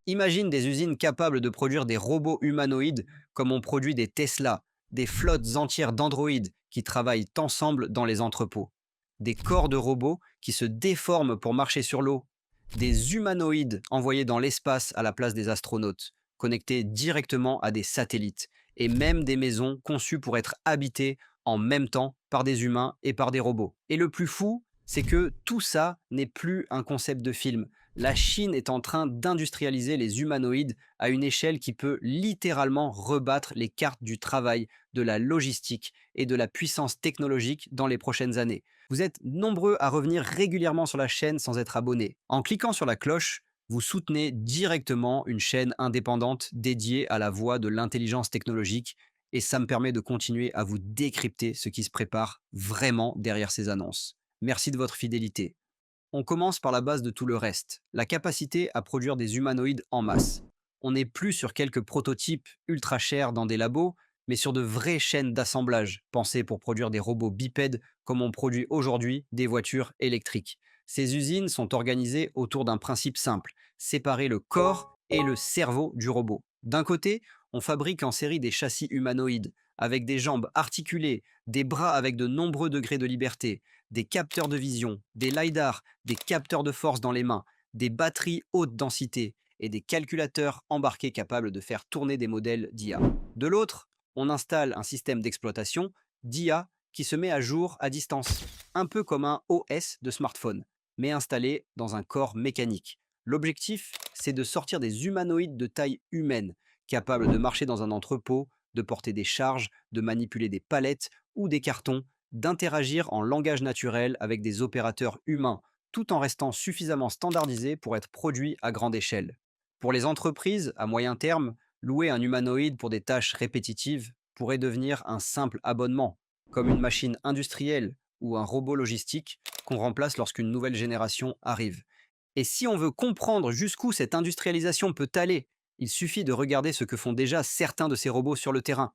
Imagine des usines capables de produire des robots humanoïdes comme on produit des Tesla, des flottes entières d'androïdes qui travaillent ensemble dans les entrepôts, des corps de robots qui se déforment pour marcher sur l'eau, des humanoïdes envoyés dans l'espace à la place des astronautes, connectés directement à des satellites, et même des maisons conçues pour être habitées en même temps par des humains et par des robots. Et le plus fou, c'est que tout ça n'est plus un concept de film. La Chine est en train d'industrialiser les humanoïdes à une échelle qui peut littéralement rebattre les cartes du travail, de la logistique et de la puissance technologique dans les prochaines années. Vous êtes nombreux à revenir régulièrement sur la chaîne sans être abonné. En cliquant sur la cloche, vous soutenez directement une chaîne indépendante dédiée à la voie de l'intelligence technologique et ça me permet de continuer à vous décrypter ce qui se prépare vraiment derrière ces annonces. Merci de votre fidélité. On commence par la base de tout le reste, la capacité à produire des humanoïdes en masse. On n'est plus sur quelques prototypes ultra chers dans des labos, mais sur de vraies chaînes d'assemblage, pensées pour produire des robots bipèdes comme on produit aujourd'hui des voitures électriques. Ces usines sont organisées autour d'un principe simple, séparer le corps et le cerveau du robot. D'un côté, on fabrique en série des châssis humanoïdes, avec des jambes articulées, des bras avec de nombreux degrés de liberté, des capteurs de vision, des lidars, des capteurs de force dans les mains, des batteries haute densité et des calculateurs embarqués capables de faire tourner des modèles d'IA. De l'autre, on installe un système d'exploitation d'IA qui se met à jour à distance, un peu comme un OS de smartphone, mais installé dans un corps mécanique. L'objectif, c'est de sortir des humanoïdes de taille humaine, capables de marcher dans un entrepôt, de porter des charges, de manipuler des palettes ou des cartons, d'interagir en langage naturel avec des opérateurs humains, tout en restant suffisamment standardisés pour être produits à grande échelle. Pour les entreprises, à moyen terme, louer un humanoïde pour des tâches répétitives pourrait devenir un simple abonnement, comme une machine industrielle ou un robot logistique qu'on remplace lorsqu'une nouvelle génération arrive. Et si on veut comprendre jusqu'où cette industrialisation peut aller, il suffit de regarder ce que font déjà certains de ces robots sur le terrain.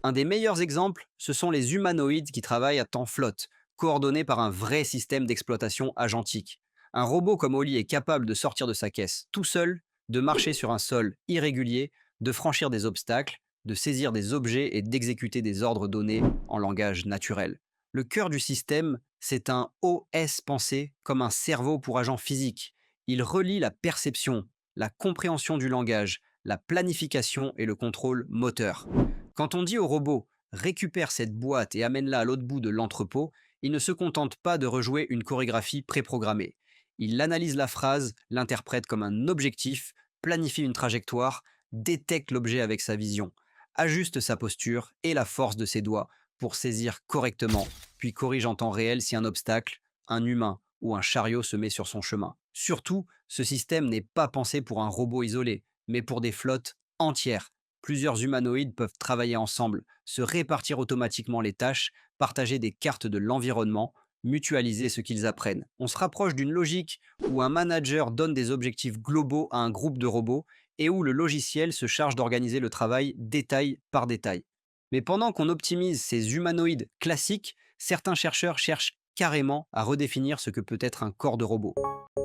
Un des meilleurs exemples, ce sont les humanoïdes qui travaillent à temps flotte, coordonnés par un vrai système d'exploitation agentique. Un robot comme Oli est capable de sortir de sa caisse tout seul, de marcher sur un sol irrégulier, de franchir des obstacles, de saisir des objets et d'exécuter des ordres donnés en langage naturel. Le cœur du système, c'est un OS pensé comme un cerveau pour agent physique. Il relie la perception, la compréhension du langage, la planification et le contrôle moteur. Quand on dit au robot récupère cette boîte et amène-la à l'autre bout de l'entrepôt, il ne se contente pas de rejouer une chorégraphie préprogrammée. Il analyse la phrase, l'interprète comme un objectif, planifie une trajectoire, détecte l'objet avec sa vision, ajuste sa posture et la force de ses doigts pour saisir correctement, puis corrige en temps réel si un obstacle, un humain ou un chariot se met sur son chemin. Surtout, ce système n'est pas pensé pour un robot isolé, mais pour des flottes entières. Plusieurs humanoïdes peuvent travailler ensemble, se répartir automatiquement les tâches, partager des cartes de l'environnement, mutualiser ce qu'ils apprennent. On se rapproche d'une logique où un manager donne des objectifs globaux à un groupe de robots et où le logiciel se charge d'organiser le travail détail par détail. Mais pendant qu'on optimise ces humanoïdes classiques, certains chercheurs cherchent carrément à redéfinir ce que peut être un corps de robot.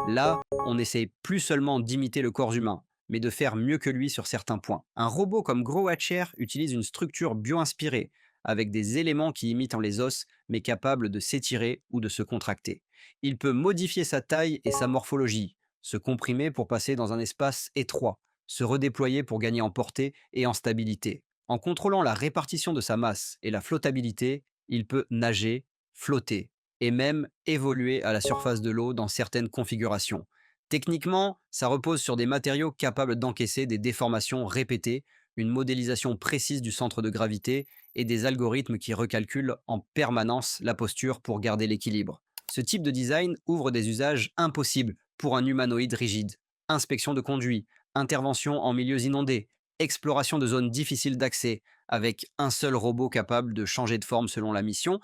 Là, on essaie plus seulement d'imiter le corps humain, mais de faire mieux que lui sur certains points. Un robot comme GrowWatcher utilise une structure bio-inspirée, avec des éléments qui imitent les os, mais capables de s'étirer ou de se contracter. Il peut modifier sa taille et sa morphologie, se comprimer pour passer dans un espace étroit, se redéployer pour gagner en portée et en stabilité. En contrôlant la répartition de sa masse et la flottabilité, il peut nager, flotter et même évoluer à la surface de l'eau dans certaines configurations. Techniquement, ça repose sur des matériaux capables d'encaisser des déformations répétées, une modélisation précise du centre de gravité et des algorithmes qui recalculent en permanence la posture pour garder l'équilibre. Ce type de design ouvre des usages impossibles pour un humanoïde rigide. Inspection de conduits, intervention en milieux inondés, exploration de zones difficiles d'accès, avec un seul robot capable de changer de forme selon la mission.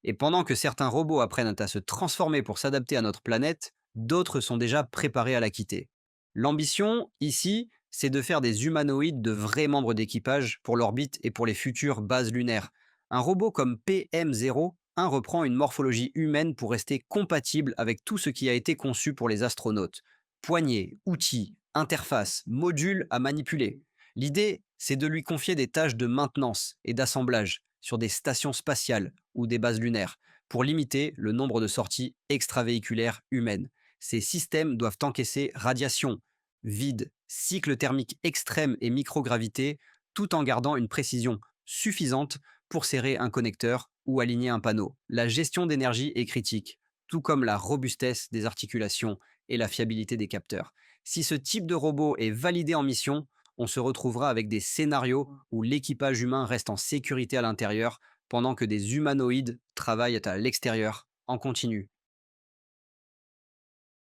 Et pendant que certains robots apprennent à se transformer pour s'adapter à notre planète, d'autres sont déjà préparés à la quitter. L'ambition, ici, c'est de faire des humanoïdes de vrais membres d'équipage pour l'orbite et pour les futures bases lunaires. Un robot comme PM-01 reprend une morphologie humaine pour rester compatible avec tout ce qui a été conçu pour les astronautes. Poignées, outils, interfaces, modules à manipuler. L'idée, c'est de lui confier des tâches de maintenance et d'assemblage sur des stations spatiales ou des bases lunaires pour limiter le nombre de sorties extravéhiculaires humaines. Ces systèmes doivent encaisser radiation, vide, cycle thermique extrême et microgravité, tout en gardant une précision suffisante pour serrer un connecteur ou aligner un panneau. La gestion d'énergie est critique, tout comme la robustesse des articulations et la fiabilité des capteurs. Si ce type de robot est validé en mission, on se retrouvera avec des scénarios où l'équipage humain reste en sécurité à l'intérieur pendant que des humanoïdes travaillent à l'extérieur en continu.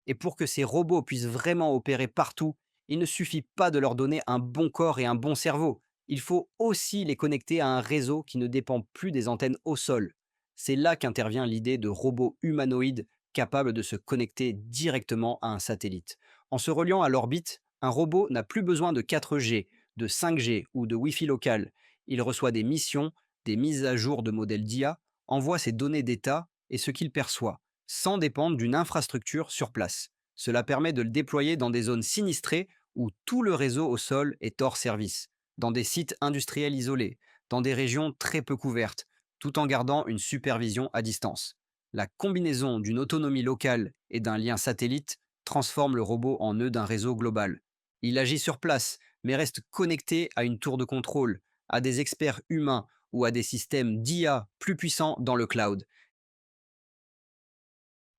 Et pour que ces robots puissent vraiment opérer partout, il ne suffit pas de leur donner un bon corps et un bon cerveau. Il faut aussi les connecter à un réseau qui ne dépend plus des antennes au sol. C'est là qu'intervient l'idée de robots humanoïdes capables de se connecter directement à un satellite. En se reliant à l'orbite, un robot n'a plus besoin de 4G, de 5G ou de Wi-Fi local. Il reçoit des missions, des mises à jour de modèles d'IA, envoie ses données d'état et ce qu'il perçoit sans dépendre d'une infrastructure sur place. Cela permet de le déployer dans des zones sinistrées où tout le réseau au sol est hors service, dans des sites industriels isolés, dans des régions très peu couvertes, tout en gardant une supervision à distance. La combinaison d'une autonomie locale et d'un lien satellite transforme le robot en nœud d'un réseau global. Il agit sur place, mais reste connecté à une tour de contrôle, à des experts humains ou à des systèmes d'IA plus puissants dans le cloud.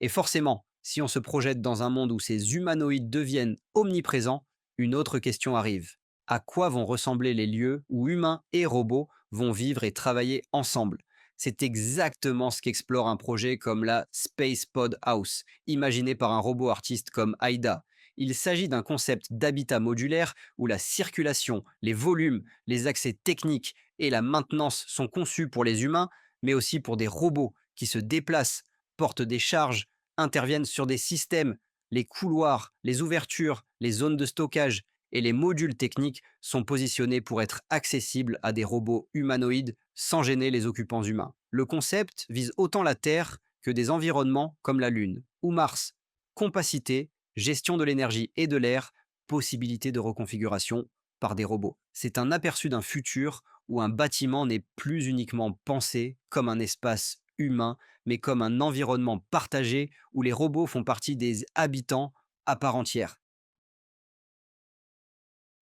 Et forcément, si on se projette dans un monde où ces humanoïdes deviennent omniprésents, une autre question arrive. À quoi vont ressembler les lieux où humains et robots vont vivre et travailler ensemble? C'est exactement ce qu'explore un projet comme la Space Pod House, imaginé par un robot artiste comme Aida. Il s'agit d'un concept d'habitat modulaire où la circulation, les volumes, les accès techniques et la maintenance sont conçus pour les humains, mais aussi pour des robots qui se déplacent, portent des charges, interviennent sur des systèmes. Les couloirs, les ouvertures, les zones de stockage et les modules techniques sont positionnés pour être accessibles à des robots humanoïdes sans gêner les occupants humains. Le concept vise autant la Terre que des environnements comme la Lune ou Mars. Compacité, gestion de l'énergie et de l'air, possibilité de reconfiguration par des robots. C'est un aperçu d'un futur où un bâtiment n'est plus uniquement pensé comme un espace humain, mais comme un environnement partagé où les robots font partie des habitants à part entière.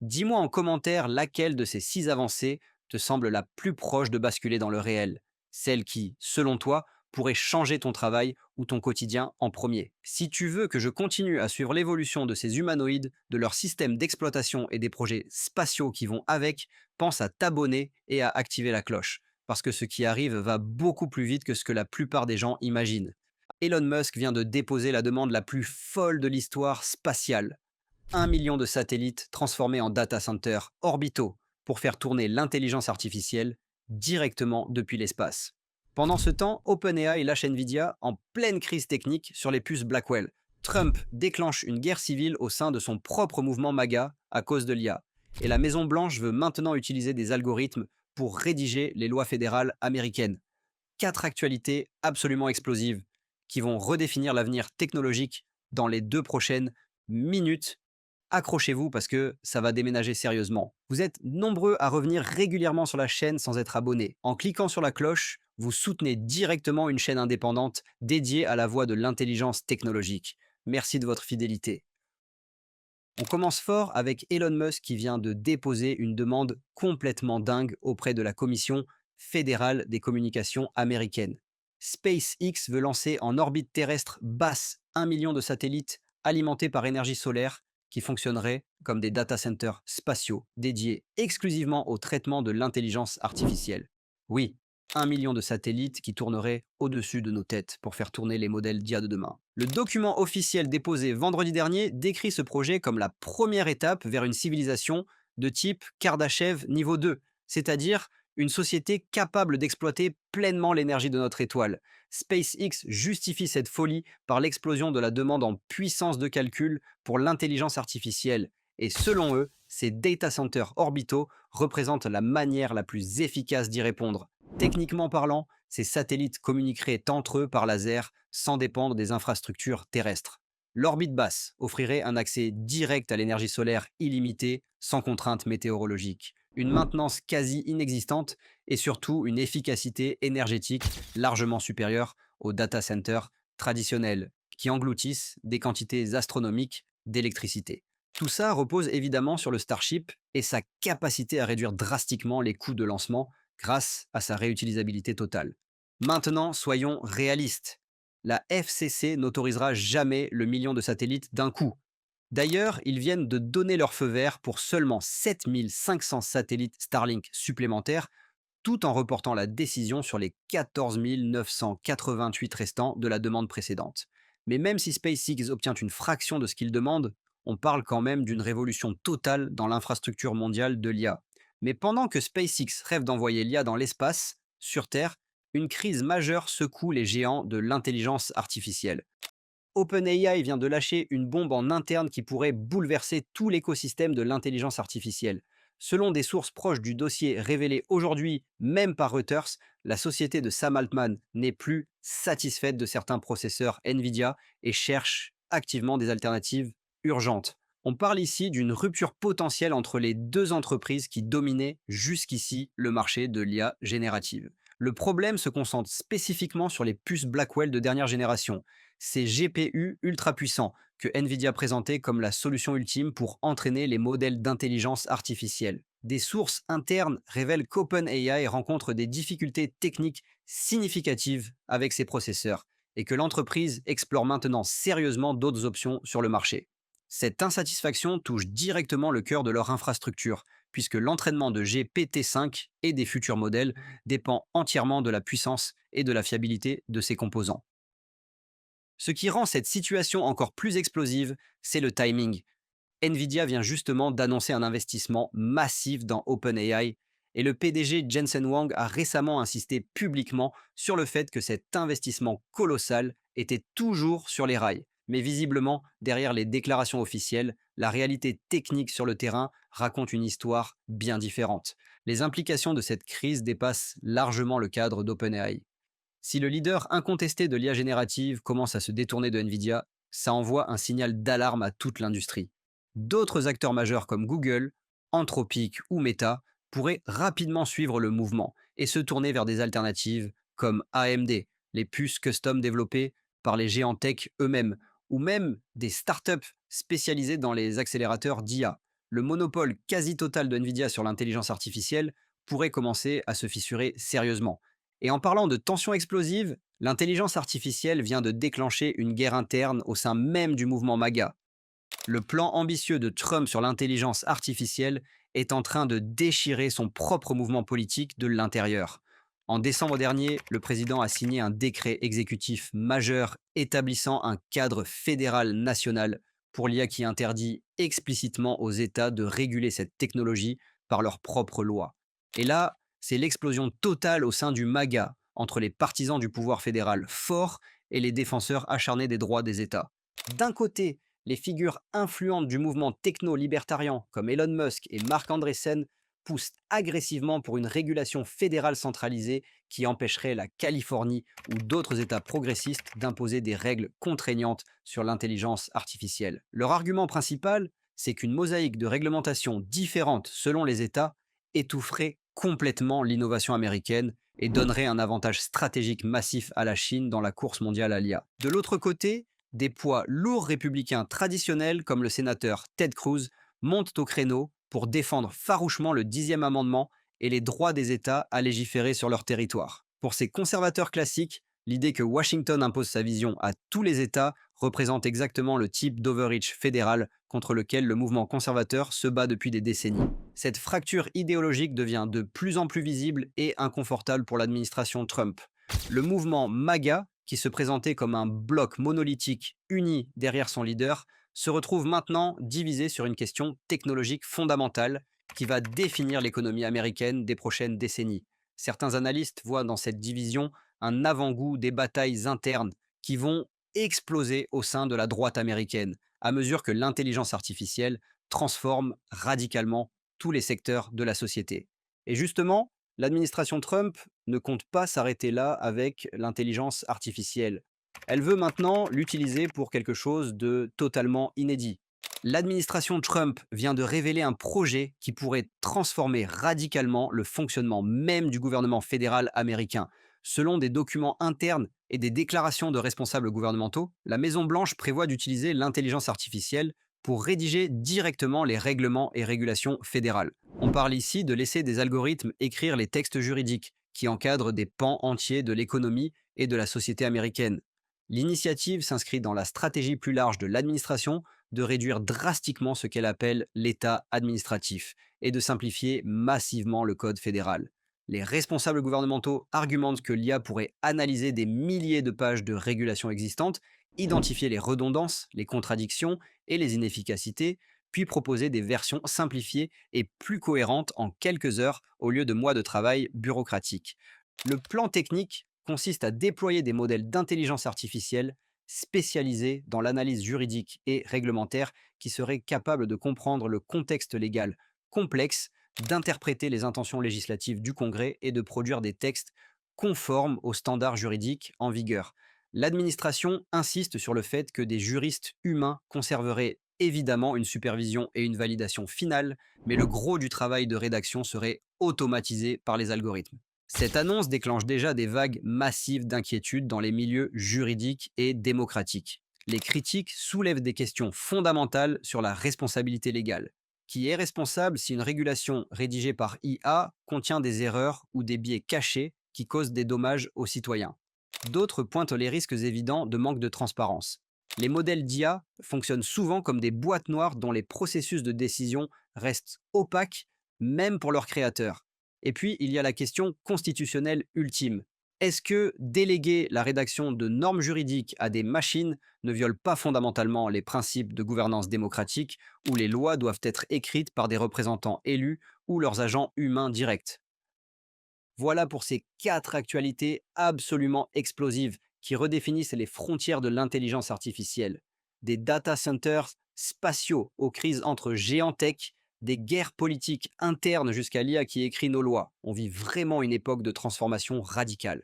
Dis-moi en commentaire laquelle de ces 6 avancées te semble la plus proche de basculer dans le réel, celle qui, selon toi, pourrait changer ton travail ou ton quotidien en premier. Si tu veux que je continue à suivre l'évolution de ces humanoïdes, de leur système d'exploitation et des projets spatiaux qui vont avec, pense à t'abonner et à activer la cloche, parce que ce qui arrive va beaucoup plus vite que ce que la plupart des gens imaginent. Elon Musk vient de déposer la demande la plus folle de l'histoire spatiale. 1 million de satellites transformés en data centers orbitaux pour faire tourner l'intelligence artificielle directement depuis l'espace. Pendant ce temps, OpenAI lâche Nvidia en pleine crise technique sur les puces Blackwell. Trump déclenche une guerre civile au sein de son propre mouvement MAGA à cause de l'IA. Et la Maison-Blanche veut maintenant utiliser des algorithmes pour rédiger les lois fédérales américaines. 4 actualités absolument explosives qui vont redéfinir l'avenir technologique dans les 2 prochaines minutes. Accrochez-vous parce que ça va déménager sérieusement. Vous êtes nombreux à revenir régulièrement sur la chaîne sans être abonné. En cliquant sur la cloche, vous soutenez directement une chaîne indépendante dédiée à la voie de l'intelligence technologique. Merci de votre fidélité. On commence fort avec Elon Musk qui vient de déposer une demande complètement dingue auprès de la Commission fédérale des communications américaine. SpaceX veut lancer en orbite terrestre basse 1 million de satellites alimentés par énergie solaire qui fonctionneraient comme des data centers spatiaux dédiés exclusivement au traitement de l'intelligence artificielle. Oui, 1 million de satellites qui tourneraient au-dessus de nos têtes pour faire tourner les modèles d'IA de demain. Le document officiel déposé vendredi dernier décrit ce projet comme la première étape vers une civilisation de type Kardashev niveau 2, c'est-à-dire une société capable d'exploiter pleinement l'énergie de notre étoile. SpaceX justifie cette folie par l'explosion de la demande en puissance de calcul pour l'intelligence artificielle. Et selon eux, ces data centers orbitaux représentent la manière la plus efficace d'y répondre. Techniquement parlant, ces satellites communiqueraient entre eux par laser sans dépendre des infrastructures terrestres. L'orbite basse offrirait un accès direct à l'énergie solaire illimitée, sans contrainte météorologique, une maintenance quasi inexistante et surtout une efficacité énergétique largement supérieure aux data centers traditionnels qui engloutissent des quantités astronomiques d'électricité. Tout ça repose évidemment sur le Starship et sa capacité à réduire drastiquement les coûts de lancement grâce à sa réutilisabilité totale. Maintenant, soyons réalistes. La FCC n'autorisera jamais le million de satellites d'un coup. D'ailleurs, ils viennent de donner leur feu vert pour seulement 7500 satellites Starlink supplémentaires, tout en reportant la décision sur les 14 988 restants de la demande précédente. Mais même si SpaceX obtient une fraction de ce qu'il demande, on parle quand même d'une révolution totale dans l'infrastructure mondiale de l'IA. Mais pendant que SpaceX rêve d'envoyer l'IA dans l'espace, sur Terre, une crise majeure secoue les géants de l'intelligence artificielle. OpenAI vient de lâcher une bombe en interne qui pourrait bouleverser tout l'écosystème de l'intelligence artificielle. Selon des sources proches du dossier révélé aujourd'hui même par Reuters, la société de Sam Altman n'est plus satisfaite de certains processeurs Nvidia et cherche activement des alternatives urgentes. On parle ici d'une rupture potentielle entre les deux entreprises qui dominaient jusqu'ici le marché de l'IA générative. Le problème se concentre spécifiquement sur les puces Blackwell de dernière génération, ces GPU ultra puissants que Nvidia présentait comme la solution ultime pour entraîner les modèles d'intelligence artificielle. Des sources internes révèlent qu'OpenAI rencontre des difficultés techniques significatives avec ses processeurs et que l'entreprise explore maintenant sérieusement d'autres options sur le marché. Cette insatisfaction touche directement le cœur de leur infrastructure, puisque l'entraînement de GPT-5 et des futurs modèles dépend entièrement de la puissance et de la fiabilité de ses composants. Ce qui rend cette situation encore plus explosive, c'est le timing. Nvidia vient justement d'annoncer un investissement massif dans OpenAI et le PDG Jensen Huang a récemment insisté publiquement sur le fait que cet investissement colossal était toujours sur les rails. Mais visiblement, derrière les déclarations officielles, la réalité technique sur le terrain raconte une histoire bien différente. Les implications de cette crise dépassent largement le cadre d'OpenAI. Si le leader incontesté de l'IA générative commence à se détourner de Nvidia, ça envoie un signal d'alarme à toute l'industrie. D'autres acteurs majeurs comme Google, Anthropic ou Meta pourraient rapidement suivre le mouvement et se tourner vers des alternatives comme AMD, les puces custom développées par les géants tech eux-mêmes, ou même des startups spécialisées dans les accélérateurs d'IA. Le monopole quasi total de Nvidia sur l'intelligence artificielle pourrait commencer à se fissurer sérieusement. Et en parlant de tensions explosives, l'intelligence artificielle vient de déclencher une guerre interne au sein même du mouvement MAGA. Le plan ambitieux de Trump sur l'intelligence artificielle est en train de déchirer son propre mouvement politique de l'intérieur. En décembre dernier, le président a signé un décret exécutif majeur établissant un cadre fédéral national pour l'IA qui interdit explicitement aux États de réguler cette technologie par leurs propres lois. Et là, c'est l'explosion totale au sein du MAGA entre les partisans du pouvoir fédéral fort et les défenseurs acharnés des droits des États. D'un côté, les figures influentes du mouvement techno-libertarian comme Elon Musk et Mark Andreessen poussent agressivement pour une régulation fédérale centralisée qui empêcherait la Californie ou d'autres États progressistes d'imposer des règles contraignantes sur l'intelligence artificielle. Leur argument principal, c'est qu'une mosaïque de réglementations différentes selon les États étoufferait complètement l'innovation américaine et donnerait un avantage stratégique massif à la Chine dans la course mondiale à l'IA. De l'autre côté, des poids lourds républicains traditionnels comme le sénateur Ted Cruz montent au créneau pour défendre farouchement le 10e amendement et les droits des États à légiférer sur leur territoire. Pour ces conservateurs classiques, l'idée que Washington impose sa vision à tous les États représente exactement le type d'overreach fédéral contre lequel le mouvement conservateur se bat depuis des décennies. Cette fracture idéologique devient de plus en plus visible et inconfortable pour l'administration Trump. Le mouvement MAGA, qui se présentait comme un bloc monolithique uni derrière son leader, se retrouve maintenant divisé sur une question technologique fondamentale qui va définir l'économie américaine des prochaines décennies. Certains analystes voient dans cette division un avant-goût des batailles internes qui vont exploser au sein de la droite américaine à mesure que l'intelligence artificielle transforme radicalement tous les secteurs de la société. Et justement, l'administration Trump ne compte pas s'arrêter là avec l'intelligence artificielle. Elle veut maintenant l'utiliser pour quelque chose de totalement inédit. L'administration Trump vient de révéler un projet qui pourrait transformer radicalement le fonctionnement même du gouvernement fédéral américain. Selon des documents internes et des déclarations de responsables gouvernementaux, la Maison-Blanche prévoit d'utiliser l'intelligence artificielle pour rédiger directement les règlements et régulations fédérales. On parle ici de laisser des algorithmes écrire les textes juridiques qui encadrent des pans entiers de l'économie et de la société américaine. L'initiative s'inscrit dans la stratégie plus large de l'administration de réduire drastiquement ce qu'elle appelle l'État administratif et de simplifier massivement le code fédéral. Les responsables gouvernementaux argumentent que l'IA pourrait analyser des milliers de pages de régulations existantes, identifier les redondances, les contradictions et les inefficacités, puis proposer des versions simplifiées et plus cohérentes en quelques heures au lieu de mois de travail bureaucratique. Le plan technique consiste à déployer des modèles d'intelligence artificielle spécialisés dans l'analyse juridique et réglementaire qui seraient capables de comprendre le contexte légal complexe, d'interpréter les intentions législatives du Congrès et de produire des textes conformes aux standards juridiques en vigueur. L'administration insiste sur le fait que des juristes humains conserveraient évidemment une supervision et une validation finale, mais le gros du travail de rédaction serait automatisé par les algorithmes. Cette annonce déclenche déjà des vagues massives d'inquiétude dans les milieux juridiques et démocratiques. Les critiques soulèvent des questions fondamentales sur la responsabilité légale. Qui est responsable si une régulation rédigée par IA contient des erreurs ou des biais cachés qui causent des dommages aux citoyens? D'autres pointent les risques évidents de manque de transparence. Les modèles d'IA fonctionnent souvent comme des boîtes noires dont les processus de décision restent opaques, même pour leurs créateurs. Et puis, il y a la question constitutionnelle ultime. Est-ce que déléguer la rédaction de normes juridiques à des machines ne viole pas fondamentalement les principes de gouvernance démocratique où les lois doivent être écrites par des représentants élus ou leurs agents humains directs? Voilà pour ces 4 actualités absolument explosives qui redéfinissent les frontières de l'intelligence artificielle. Des data centers spatiaux aux crises entre géants tech, des guerres politiques internes jusqu'à l'IA qui écrit nos lois. On vit vraiment une époque de transformation radicale.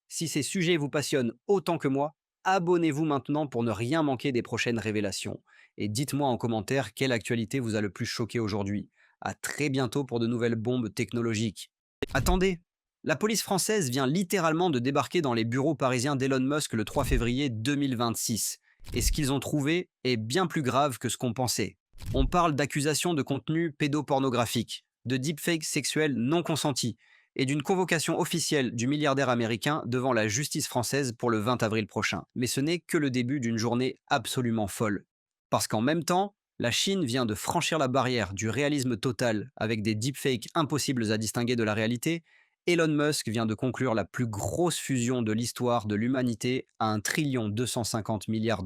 Si ces sujets vous passionnent autant que moi, abonnez-vous maintenant pour ne rien manquer des prochaines révélations. Et dites-moi en commentaire quelle actualité vous a le plus choqué aujourd'hui. À très bientôt pour de nouvelles bombes technologiques. Attendez, la police française vient littéralement de débarquer dans les bureaux parisiens d'Elon Musk le 3 février 2026. Et ce qu'ils ont trouvé est bien plus grave que ce qu'on pensait. On parle d'accusations de contenu pédopornographique, de deepfakes sexuels non consentis et d'une convocation officielle du milliardaire américain devant la justice française pour le 20 avril prochain. Mais ce n'est que le début d'une journée absolument folle. Parce qu'en même temps, la Chine vient de franchir la barrière du réalisme total avec des deepfakes impossibles à distinguer de la réalité. Elon Musk vient de conclure la plus grosse fusion de l'histoire de l'humanité à 1,250 milliard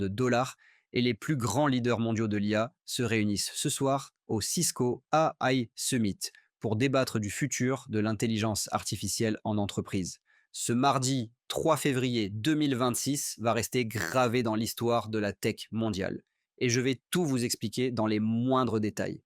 et les plus grands leaders mondiaux de l'IA se réunissent ce soir au Cisco AI Summit pour débattre du futur de l'intelligence artificielle en entreprise. Ce mardi 3 février 2026 va rester gravé dans l'histoire de la tech mondiale. Et je vais tout vous expliquer dans les moindres détails.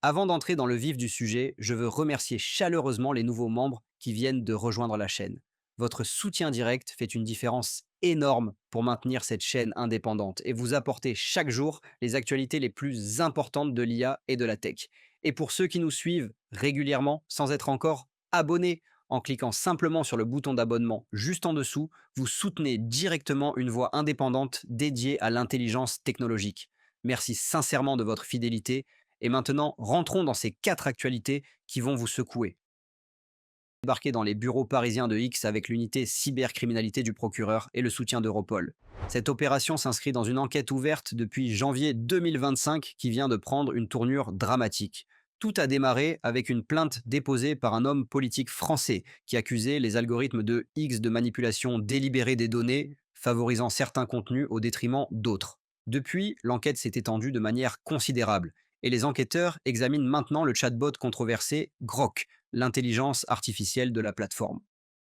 Avant d'entrer dans le vif du sujet, je veux remercier chaleureusement les nouveaux membres qui viennent de rejoindre la chaîne. Votre soutien direct fait une différence énorme pour maintenir cette chaîne indépendante et vous apporter chaque jour les actualités les plus importantes de l'IA et de la tech. Et pour ceux qui nous suivent régulièrement sans être encore abonnés, en cliquant simplement sur le bouton d'abonnement juste en dessous, vous soutenez directement une voix indépendante dédiée à l'intelligence technologique. Merci sincèrement de votre fidélité et maintenant, rentrons dans ces 4 actualités qui vont vous secouer. Débarquer dans les bureaux parisiens de X avec l'unité cybercriminalité du procureur et le soutien d'Europol. Cette opération s'inscrit dans une enquête ouverte depuis janvier 2025 qui vient de prendre une tournure dramatique. Tout a démarré avec une plainte déposée par un homme politique français qui accusait les algorithmes de X de manipulation délibérée des données, favorisant certains contenus au détriment d'autres. Depuis, l'enquête s'est étendue de manière considérable et les enquêteurs examinent maintenant le chatbot controversé Grok, l'intelligence artificielle de la plateforme.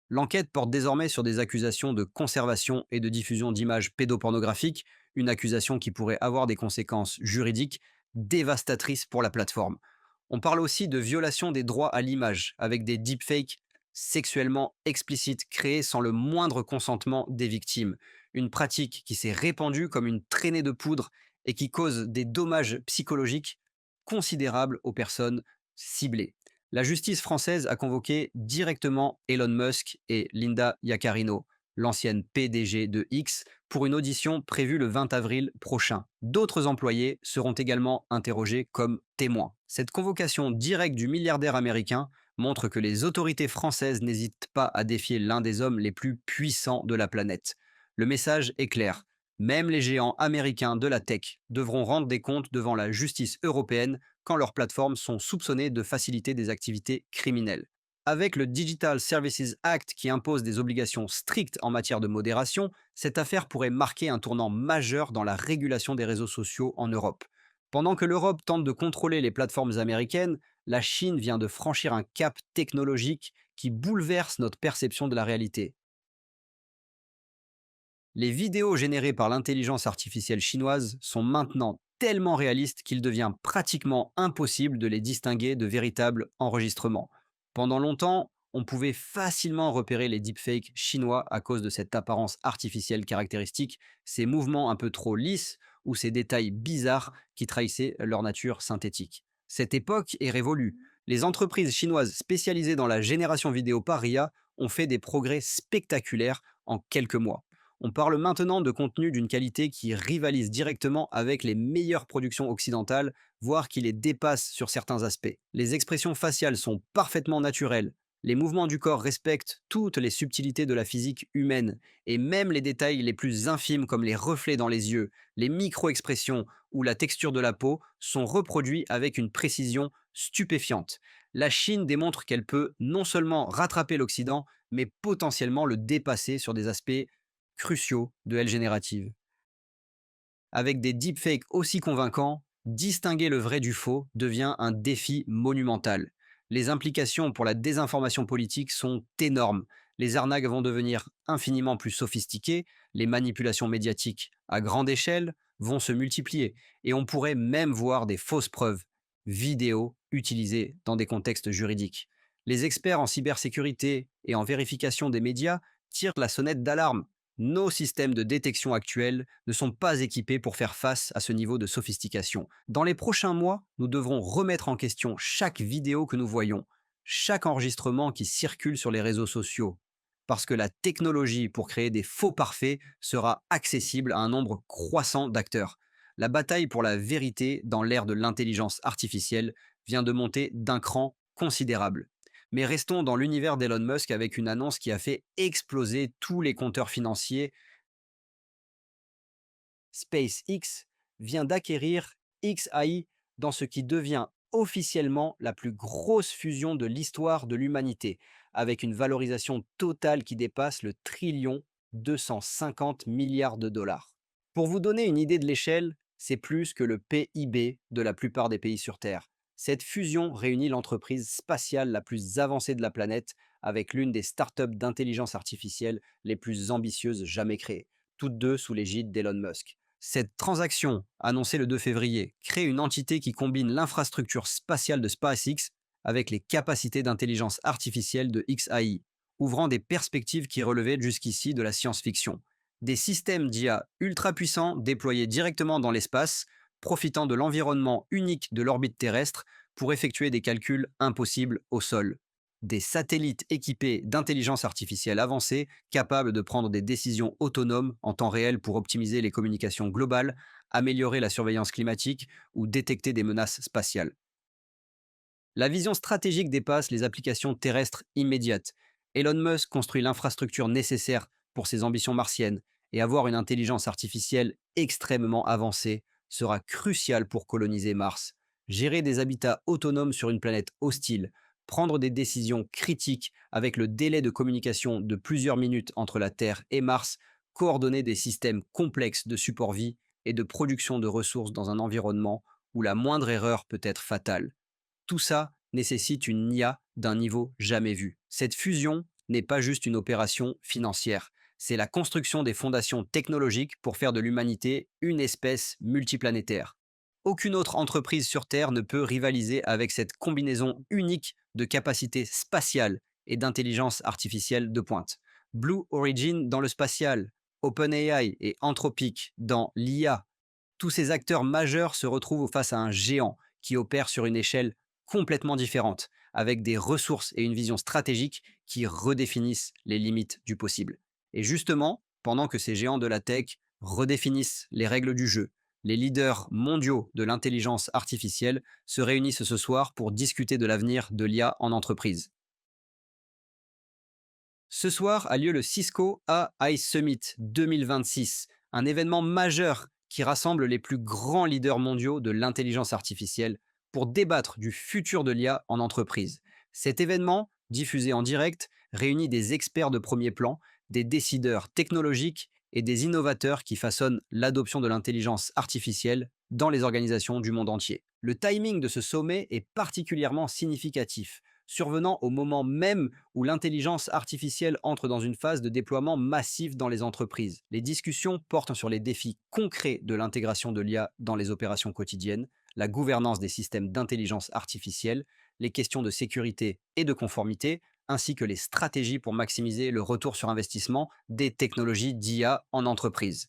L'enquête porte désormais sur des accusations de conservation et de diffusion d'images pédopornographiques, une accusation qui pourrait avoir des conséquences juridiques dévastatrices pour la plateforme. On parle aussi de violation des droits à l'image, avec des deepfakes sexuellement explicites créées sans le moindre consentement des victimes. Une pratique qui s'est répandue comme une traînée de poudre et qui cause des dommages psychologiques considérables aux personnes ciblées. La justice française a convoqué directement Elon Musk et Linda Yaccarino, l'ancienne PDG de X, pour une audition prévue le 20 avril prochain. D'autres employés seront également interrogés comme témoins. Cette convocation directe du milliardaire américain montre que les autorités françaises n'hésitent pas à défier l'un des hommes les plus puissants de la planète. Le message est clair. Même les géants américains de la tech devront rendre des comptes devant la justice européenne quand leurs plateformes sont soupçonnées de faciliter des activités criminelles. Avec le Digital Services Act qui impose des obligations strictes en matière de modération, cette affaire pourrait marquer un tournant majeur dans la régulation des réseaux sociaux en Europe. Pendant que l'Europe tente de contrôler les plateformes américaines, la Chine vient de franchir un cap technologique qui bouleverse notre perception de la réalité. Les vidéos générées par l'intelligence artificielle chinoise sont maintenant tellement réalistes qu'il devient pratiquement impossible de les distinguer de véritables enregistrements. Pendant longtemps, on pouvait facilement repérer les deepfakes chinois à cause de cette apparence artificielle caractéristique, ces mouvements un peu trop lisses ou ces détails bizarres qui trahissaient leur nature synthétique. Cette époque est révolue. Les entreprises chinoises spécialisées dans la génération vidéo par IA ont fait des progrès spectaculaires en quelques mois. On parle maintenant de contenu d'une qualité qui rivalise directement avec les meilleures productions occidentales, voire qui les dépasse sur certains aspects. Les expressions faciales sont parfaitement naturelles. Les mouvements du corps respectent toutes les subtilités de la physique humaine, et même les détails les plus infimes comme les reflets dans les yeux, les micro-expressions ou la texture de la peau sont reproduits avec une précision stupéfiante. La Chine démontre qu'elle peut non seulement rattraper l'Occident, mais potentiellement le dépasser sur des aspects cruciaux de L générative. Avec des deepfakes aussi convaincants, distinguer le vrai du faux devient un défi monumental. Les implications pour la désinformation politique sont énormes. Les arnaques vont devenir infiniment plus sophistiquées, les manipulations médiatiques à grande échelle vont se multiplier et on pourrait même voir des fausses preuves vidéo utilisées dans des contextes juridiques. Les experts en cybersécurité et en vérification des médias tirent la sonnette d'alarme. Nos systèmes de détection actuels ne sont pas équipés pour faire face à ce niveau de sophistication. Dans les prochains mois, nous devrons remettre en question chaque vidéo que nous voyons, chaque enregistrement qui circule sur les réseaux sociaux, parce que la technologie pour créer des faux parfaits sera accessible à un nombre croissant d'acteurs. La bataille pour la vérité dans l'ère de l'intelligence artificielle vient de monter d'un cran considérable. Mais restons dans l'univers d'Elon Musk avec une annonce qui a fait exploser tous les compteurs financiers. SpaceX vient d'acquérir XAI dans ce qui devient officiellement la plus grosse fusion de l'histoire de l'humanité, avec une valorisation totale qui dépasse le trillion 250 milliards de dollars. Pour vous donner une idée de l'échelle, c'est plus que le PIB de la plupart des pays sur Terre. Cette fusion réunit l'entreprise spatiale la plus avancée de la planète avec l'une des startups d'intelligence artificielle les plus ambitieuses jamais créées, toutes deux sous l'égide d'Elon Musk. Cette transaction, annoncée le 2 février, crée une entité qui combine l'infrastructure spatiale de SpaceX avec les capacités d'intelligence artificielle de XAI, ouvrant des perspectives qui relevaient jusqu'ici de la science-fiction. Des systèmes d'IA ultra puissants déployés directement dans l'espace, profitant de l'environnement unique de l'orbite terrestre pour effectuer des calculs impossibles au sol. Des satellites équipés d'intelligence artificielle avancée, capables de prendre des décisions autonomes en temps réel pour optimiser les communications globales, améliorer la surveillance climatique ou détecter des menaces spatiales. La vision stratégique dépasse les applications terrestres immédiates. Elon Musk construit l'infrastructure nécessaire pour ses ambitions martiennes et avoir une intelligence artificielle extrêmement avancée sera crucial pour coloniser Mars. Gérer des habitats autonomes sur une planète hostile, prendre des décisions critiques avec le délai de communication de plusieurs minutes entre la Terre et Mars, coordonner des systèmes complexes de support vie et de production de ressources dans un environnement où la moindre erreur peut être fatale. Tout ça nécessite une IA d'un niveau jamais vu. Cette fusion n'est pas juste une opération financière, c'est la construction des fondations technologiques pour faire de l'humanité une espèce multiplanétaire. Aucune autre entreprise sur Terre ne peut rivaliser avec cette combinaison unique de capacités spatiales et d'intelligence artificielle de pointe. Blue Origin dans le spatial, OpenAI et Anthropic dans l'IA. Tous ces acteurs majeurs se retrouvent face à un géant qui opère sur une échelle complètement différente, avec des ressources et une vision stratégique qui redéfinissent les limites du possible. Et justement, pendant que ces géants de la tech redéfinissent les règles du jeu, les leaders mondiaux de l'intelligence artificielle se réunissent ce soir pour discuter de l'avenir de l'IA en entreprise. Ce soir a lieu le Cisco AI Summit 2026, un événement majeur qui rassemble les plus grands leaders mondiaux de l'intelligence artificielle pour débattre du futur de l'IA en entreprise. Cet événement, diffusé en direct, réunit des experts de premier plan, des décideurs technologiques et des innovateurs qui façonnent l'adoption de l'intelligence artificielle dans les organisations du monde entier. Le timing de ce sommet est particulièrement significatif, survenant au moment même où l'intelligence artificielle entre dans une phase de déploiement massif dans les entreprises. Les discussions portent sur les défis concrets de l'intégration de l'IA dans les opérations quotidiennes, la gouvernance des systèmes d'intelligence artificielle, les questions de sécurité et de conformité, ainsi que les stratégies pour maximiser le retour sur investissement des technologies d'IA en entreprise.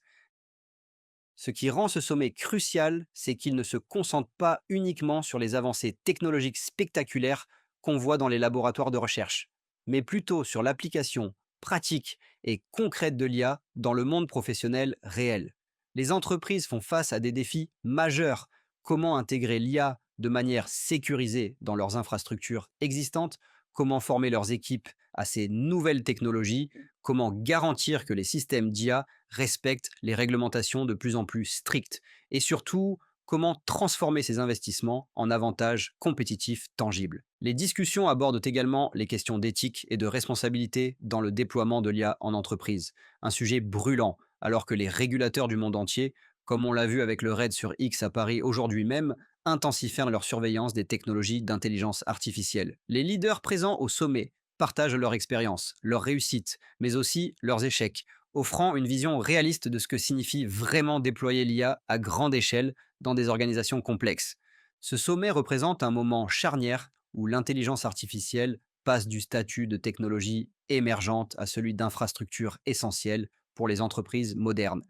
Ce qui rend ce sommet crucial, c'est qu'il ne se concentre pas uniquement sur les avancées technologiques spectaculaires qu'on voit dans les laboratoires de recherche, mais plutôt sur l'application pratique et concrète de l'IA dans le monde professionnel réel. Les entreprises font face à des défis majeurs. Comment intégrer l'IA de manière sécurisée dans leurs infrastructures existantes? Comment former leurs équipes à ces nouvelles technologies? Comment garantir que les systèmes d'IA respectent les réglementations de plus en plus strictes? Et surtout, comment transformer ces investissements en avantages compétitifs tangibles? Les discussions abordent également les questions d'éthique et de responsabilité dans le déploiement de l'IA en entreprise, un sujet brûlant alors que les régulateurs du monde entier, comme on l'a vu avec le raid sur X à Paris aujourd'hui même, intensifient leur surveillance des technologies d'intelligence artificielle. Les leaders présents au sommet partagent leur expérience, leurs réussites, mais aussi leurs échecs, offrant une vision réaliste de ce que signifie vraiment déployer l'IA à grande échelle dans des organisations complexes. Ce sommet représente un moment charnière où l'intelligence artificielle passe du statut de technologie émergente à celui d'infrastructure essentielle pour les entreprises modernes.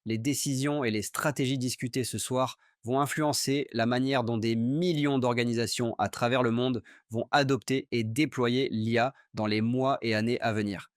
Les décisions et les stratégies discutées ce soir vont influencer la manière dont des millions d'organisations à travers le monde vont adopter et déployer l'IA dans les mois et années à venir.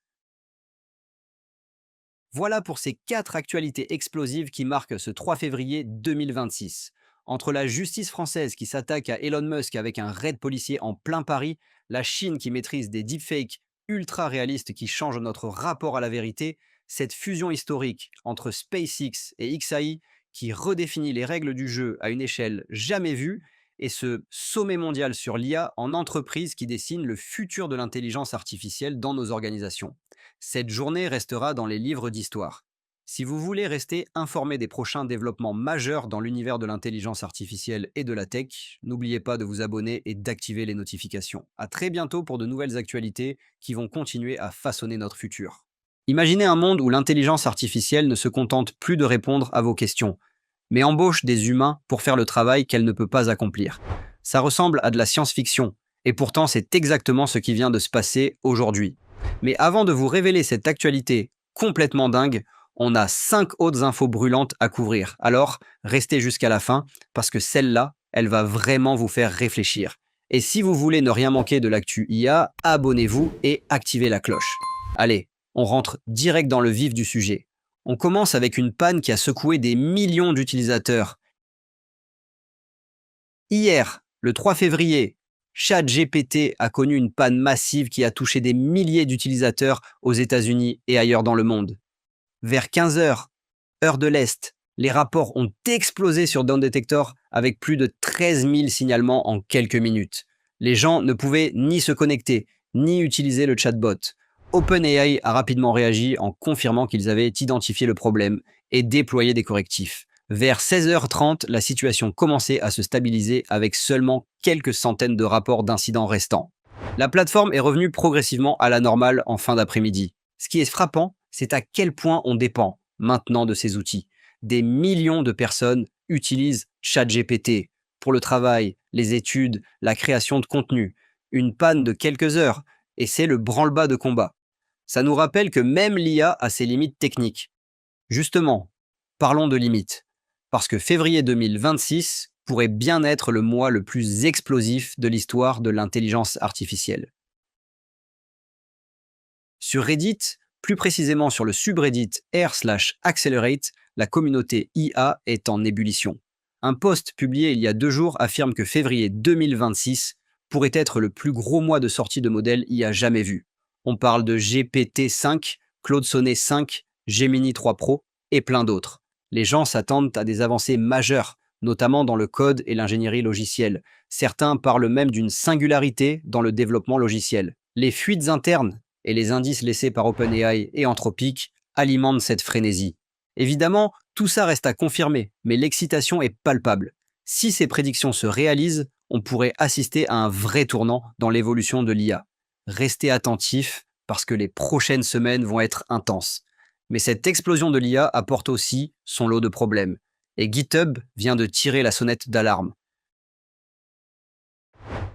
Voilà pour ces 4 actualités explosives qui marquent ce 3 février 2026. Entre la justice française qui s'attaque à Elon Musk avec un raid policier en plein Paris, la Chine qui maîtrise des deepfakes ultra réalistes qui changent notre rapport à la vérité, cette fusion historique entre SpaceX et XAI qui redéfinit les règles du jeu à une échelle jamais vue, et ce sommet mondial sur l'IA en entreprise qui dessine le futur de l'intelligence artificielle dans nos organisations. Cette journée restera dans les livres d'histoire. Si vous voulez rester informé des prochains développements majeurs dans l'univers de l'intelligence artificielle et de la tech, n'oubliez pas de vous abonner et d'activer les notifications. À très bientôt pour de nouvelles actualités qui vont continuer à façonner notre futur. Imaginez un monde où l'intelligence artificielle ne se contente plus de répondre à vos questions, mais embauche des humains pour faire le travail qu'elle ne peut pas accomplir. Ça ressemble à de la science-fiction, et pourtant c'est exactement ce qui vient de se passer aujourd'hui. Mais avant de vous révéler cette actualité complètement dingue, on a 5 autres infos brûlantes à couvrir. Alors, restez jusqu'à la fin, parce que celle-là, elle va vraiment vous faire réfléchir. Et si vous voulez ne rien manquer de l'actu IA, abonnez-vous et activez la cloche. Allez, on rentre direct dans le vif du sujet. On commence avec une panne qui a secoué des millions d'utilisateurs. Hier, le 3 février, ChatGPT a connu une panne massive qui a touché des milliers d'utilisateurs aux États-Unis et ailleurs dans le monde. Vers 15 heures, heure de l'Est, les rapports ont explosé sur Down Detector avec plus de 13 000 signalements en quelques minutes. Les gens ne pouvaient ni se connecter, ni utiliser le chatbot. OpenAI a rapidement réagi en confirmant qu'ils avaient identifié le problème et déployé des correctifs. Vers 16h30, la situation commençait à se stabiliser avec seulement quelques centaines de rapports d'incidents restants. La plateforme est revenue progressivement à la normale en fin d'après-midi. Ce qui est frappant, c'est à quel point on dépend maintenant de ces outils. Des millions de personnes utilisent ChatGPT pour le travail, les études, la création de contenu. Une panne de quelques heures et c'est le branle-bas de combat. Ça nous rappelle que même l'IA a ses limites techniques. Justement, parlons de limites, parce que février 2026 pourrait bien être le mois le plus explosif de l'histoire de l'intelligence artificielle. Sur Reddit, plus précisément sur le subreddit r/accelerate, la communauté IA est en ébullition. Un post publié il y a 2 jours affirme que février 2026 pourrait être le plus gros mois de sortie de modèles IA jamais vu. On parle de GPT-5, Claude Sonnet 5, Gemini 3 Pro et plein d'autres. Les gens s'attendent à des avancées majeures, notamment dans le code et l'ingénierie logicielle. Certains parlent même d'une singularité dans le développement logiciel. Les fuites internes et les indices laissés par OpenAI et Anthropic alimentent cette frénésie. Évidemment, tout ça reste à confirmer, mais l'excitation est palpable. Si ces prédictions se réalisent, on pourrait assister à un vrai tournant dans l'évolution de l'IA. Restez attentifs parce que les prochaines semaines vont être intenses. Mais cette explosion de l'IA apporte aussi son lot de problèmes. Et GitHub vient de tirer la sonnette d'alarme.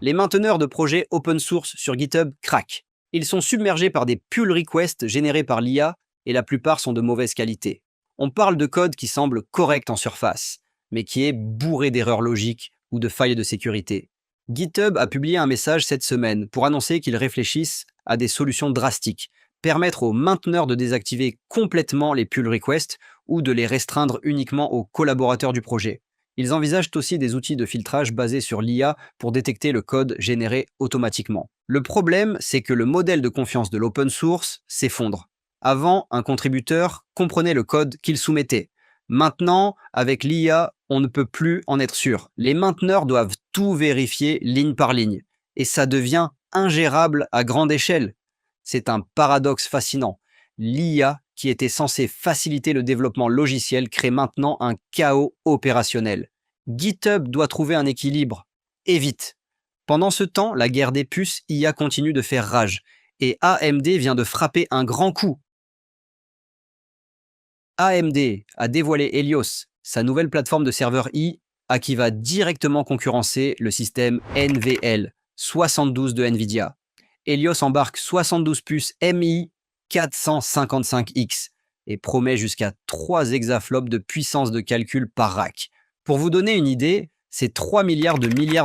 Les mainteneurs de projets open source sur GitHub craquent. Ils sont submergés par des pull requests générés par l'IA et la plupart sont de mauvaise qualité. On parle de code qui semble correct en surface, mais qui est bourré d'erreurs logiques ou de failles de sécurité. GitHub a publié un message cette semaine pour annoncer qu'ils réfléchissent à des solutions drastiques, permettre aux mainteneurs de désactiver complètement les pull requests ou de les restreindre uniquement aux collaborateurs du projet. Ils envisagent aussi des outils de filtrage basés sur l'IA pour détecter le code généré automatiquement. Le problème, c'est que le modèle de confiance de l'open source s'effondre. Avant, un contributeur comprenait le code qu'il soumettait. Maintenant, avec l'IA, on ne peut plus en être sûr. Les mainteneurs doivent tout vérifier ligne par ligne. Et ça devient ingérable à grande échelle. C'est un paradoxe fascinant. L'IA, qui était censée faciliter le développement logiciel, crée maintenant un chaos opérationnel. GitHub doit trouver un équilibre. Et vite. Pendant ce temps, la guerre des puces IA continue de faire rage. Et AMD vient de frapper un grand coup. AMD a dévoilé Helios, sa nouvelle plateforme de serveur IA qui va directement concurrencer le système NVL 72 de Nvidia. Helios embarque 72 puces MI 455X et promet jusqu'à 3 exaflops de puissance de calcul par rack. Pour vous donner une idée, c'est 3 milliards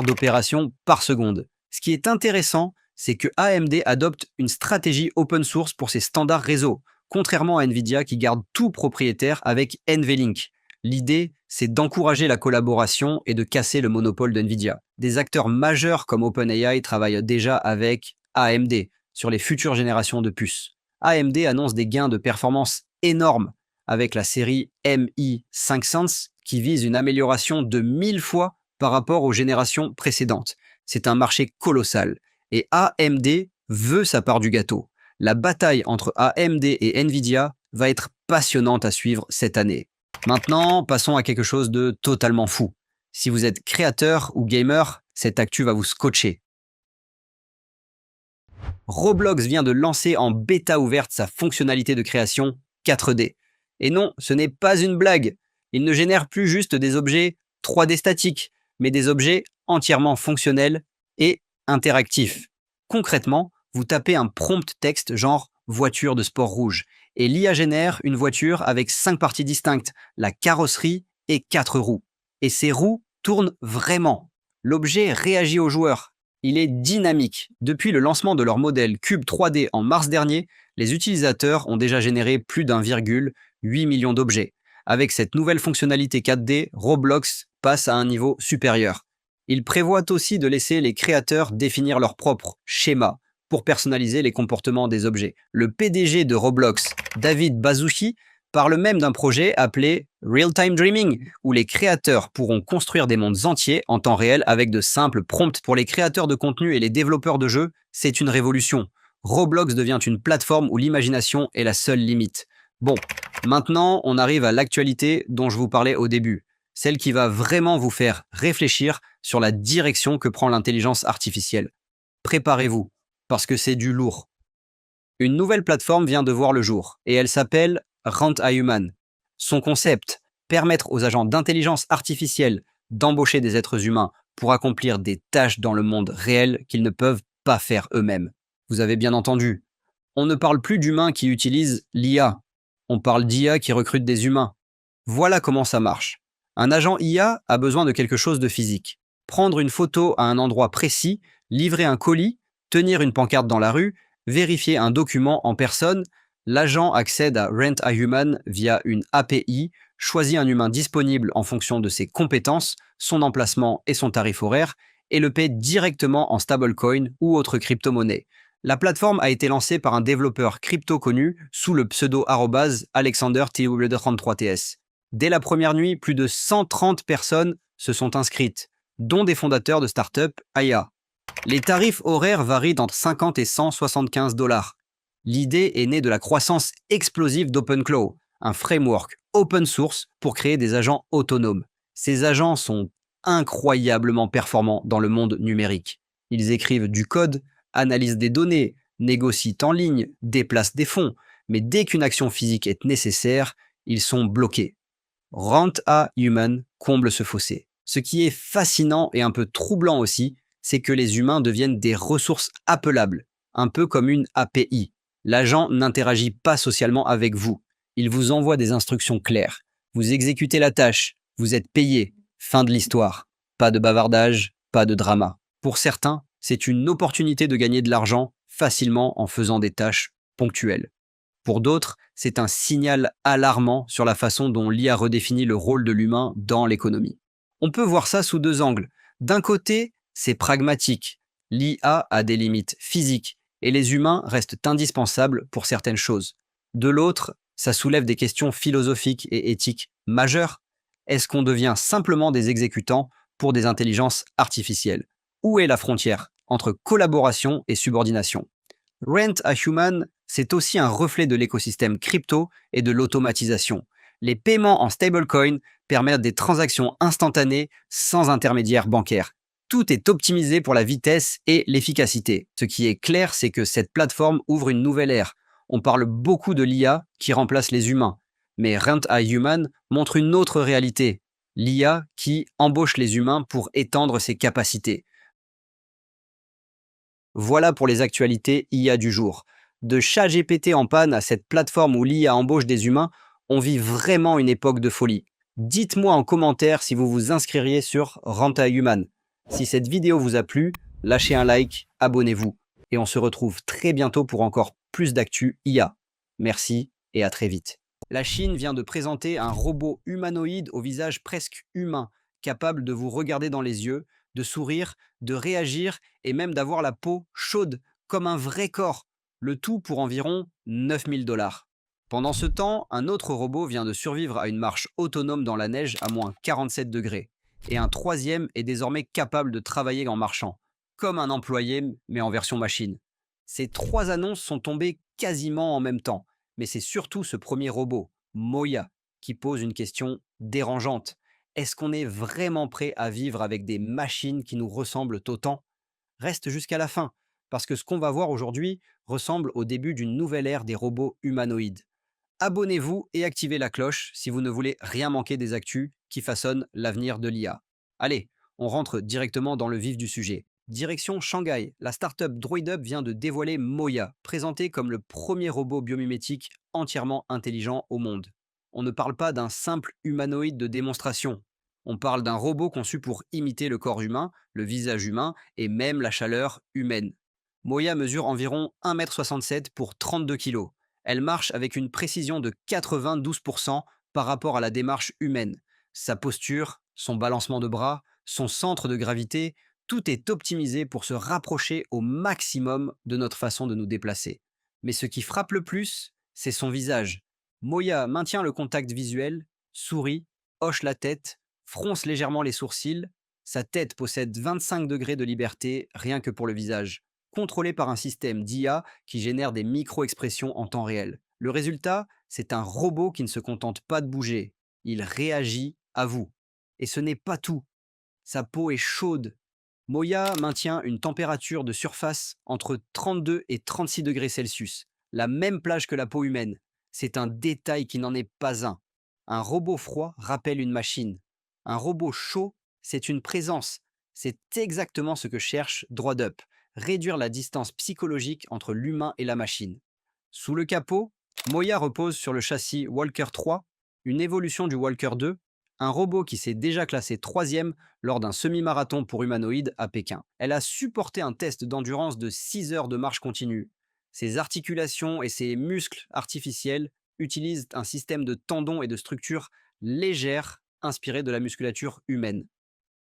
d'opérations par seconde. Ce qui est intéressant, c'est que AMD adopte une stratégie open source pour ses standards réseau, contrairement à Nvidia qui garde tout propriétaire avec NVLink. L'idée, c'est d'encourager la collaboration et de casser le monopole de Nvidia. Des acteurs majeurs comme OpenAI travaillent déjà avec AMD sur les futures générations de puces. AMD annonce des gains de performance énormes avec la série MI500 qui vise une amélioration de 1000 fois par rapport aux générations précédentes. C'est un marché colossal et AMD veut sa part du gâteau. La bataille entre AMD et Nvidia va être passionnante à suivre cette année. Maintenant, passons à quelque chose de totalement fou. Si vous êtes créateur ou gamer, cette actu va vous scotcher. Roblox vient de lancer en bêta ouverte sa fonctionnalité de création 4D. Et non, ce n'est pas une blague. Il ne génère plus juste des objets 3D statiques, mais des objets entièrement fonctionnels et interactifs. Concrètement, vous tapez un prompt texte genre « voiture de sport rouge » et l'IA génère une voiture avec 5 parties distinctes, la carrosserie et 4 roues. Et ces roues tournent vraiment. L'objet réagit au joueur. Il est dynamique. Depuis le lancement de leur modèle Cube 3D en mars dernier, les utilisateurs ont déjà généré plus d'1,8 million d'objets. Avec cette nouvelle fonctionnalité 4D, Roblox passe à un niveau supérieur. Il prévoit aussi de laisser les créateurs définir leur propre schéma pour personnaliser les comportements des objets. Le PDG de Roblox, David Baszucki, parle même d'un projet appelé Real-Time Dreaming, où les créateurs pourront construire des mondes entiers en temps réel avec de simples prompts. Pour les créateurs de contenu et les développeurs de jeux, c'est une révolution. Roblox devient une plateforme où l'imagination est la seule limite. Bon, maintenant, on arrive à l'actualité dont je vous parlais au début, celle qui va vraiment vous faire réfléchir sur la direction que prend l'intelligence artificielle. Préparez-vous, parce que c'est du lourd. Une nouvelle plateforme vient de voir le jour, et elle s'appelle Rent a Human. Son concept, permettre aux agents d'intelligence artificielle d'embaucher des êtres humains pour accomplir des tâches dans le monde réel qu'ils ne peuvent pas faire eux-mêmes. Vous avez bien entendu. On ne parle plus d'humains qui utilisent l'IA. On parle d'IA qui recrute des humains. Voilà comment ça marche. Un agent IA a besoin de quelque chose de physique. Prendre une photo à un endroit précis, livrer un colis, tenir une pancarte dans la rue, vérifier un document en personne, l'agent accède à Rent a Human via une API, choisit un humain disponible en fonction de ses compétences, son emplacement et son tarif horaire, et le paie directement en stablecoin ou autre crypto-monnaie. La plateforme a été lancée par un développeur crypto connu sous le pseudo Alexander TW33TS. Dès la première nuit, plus de 130 personnes se sont inscrites, dont des fondateurs de start-up Aya. Les tarifs horaires varient entre 50 et 175 $. L'idée est née de la croissance explosive d'OpenClaw, un framework open source pour créer des agents autonomes. Ces agents sont incroyablement performants dans le monde numérique. Ils écrivent du code, analysent des données, négocient en ligne, déplacent des fonds, mais dès qu'une action physique est nécessaire, ils sont bloqués. Rent a Human comble ce fossé. Ce qui est fascinant et un peu troublant aussi, c'est que les humains deviennent des ressources appelables, un peu comme une API. L'agent n'interagit pas socialement avec vous. Il vous envoie des instructions claires. Vous exécutez la tâche, vous êtes payé. Fin de l'histoire. Pas de bavardage, pas de drama. Pour certains, c'est une opportunité de gagner de l'argent facilement en faisant des tâches ponctuelles. Pour d'autres, c'est un signal alarmant sur la façon dont l'IA redéfinit le rôle de l'humain dans l'économie. On peut voir ça sous deux angles. D'un côté, c'est pragmatique. L'IA a des limites physiques et les humains restent indispensables pour certaines choses. De l'autre, ça soulève des questions philosophiques et éthiques majeures. Est-ce qu'on devient simplement des exécutants pour des intelligences artificielles? Où est la frontière entre collaboration et subordination? Rent a Human, c'est aussi un reflet de l'écosystème crypto et de l'automatisation. Les paiements en stablecoin permettent des transactions instantanées sans intermédiaire bancaire. Tout est optimisé pour la vitesse et l'efficacité. Ce qui est clair, c'est que cette plateforme ouvre une nouvelle ère. On parle beaucoup de l'IA qui remplace les humains, mais Rent a Human montre une autre réalité. L'IA qui embauche les humains pour étendre ses capacités. Voilà pour les actualités IA du jour. De ChatGPT en panne à cette plateforme où l'IA embauche des humains, on vit vraiment une époque de folie. Dites-moi en commentaire si vous vous inscririez sur Rent a Human. Si cette vidéo vous a plu, lâchez un like, abonnez-vous. Et on se retrouve très bientôt pour encore plus d'actu IA. Merci et à très vite. La Chine vient de présenter un robot humanoïde au visage presque humain, capable de vous regarder dans les yeux, de sourire, de réagir et même d'avoir la peau chaude, comme un vrai corps. Le tout pour environ 9000 $. Pendant ce temps, un autre robot vient de survivre à une marche autonome dans la neige à moins 47 degrés. Et un troisième est désormais capable de travailler en marchant, comme un employé, mais en version machine. Ces trois annonces sont tombées quasiment en même temps, mais c'est surtout ce premier robot, Moya, qui pose une question dérangeante. Est-ce qu'on est vraiment prêt à vivre avec des machines qui nous ressemblent autant? Reste jusqu'à la fin, parce que ce qu'on va voir aujourd'hui ressemble au début d'une nouvelle ère des robots humanoïdes. Abonnez-vous et activez la cloche si vous ne voulez rien manquer des actus qui façonnent l'avenir de l'IA. Allez, on rentre directement dans le vif du sujet. Direction Shanghai, la startup DroidUp vient de dévoiler Moya, présenté comme le premier robot biomimétique entièrement intelligent au monde. On ne parle pas d'un simple humanoïde de démonstration. On parle d'un robot conçu pour imiter le corps humain, le visage humain et même la chaleur humaine. Moya mesure environ 1,67 m pour 32 kg. Elle marche avec une précision de 92% par rapport à la démarche humaine. Sa posture, son balancement de bras, son centre de gravité, tout est optimisé pour se rapprocher au maximum de notre façon de nous déplacer. Mais ce qui frappe le plus, c'est son visage. Moya maintient le contact visuel, sourit, hoche la tête, fronce légèrement les sourcils. Sa tête possède 25 degrés de liberté rien que pour le visage, contrôlé par un système d'IA qui génère des micro-expressions en temps réel. Le résultat, c'est un robot qui ne se contente pas de bouger, il réagit à vous. Et ce n'est pas tout. Sa peau est chaude. Moya maintient une température de surface entre 32 et 36 degrés Celsius, la même plage que la peau humaine. C'est un détail qui n'en est pas un. Un robot froid rappelle une machine. Un robot chaud, c'est une présence. C'est exactement ce que cherche DroidUp. réduire la distance psychologique entre l'humain et la machine. Sous le capot, Moya repose sur le châssis Walker 3, une évolution du Walker 2, un robot qui s'est déjà classé troisième lors d'un semi-marathon pour humanoïdes à Pékin. Elle a supporté un test d'endurance de 6 heures de marche continue. Ses articulations et ses muscles artificiels utilisent un système de tendons et de structures légères inspirées de la musculature humaine.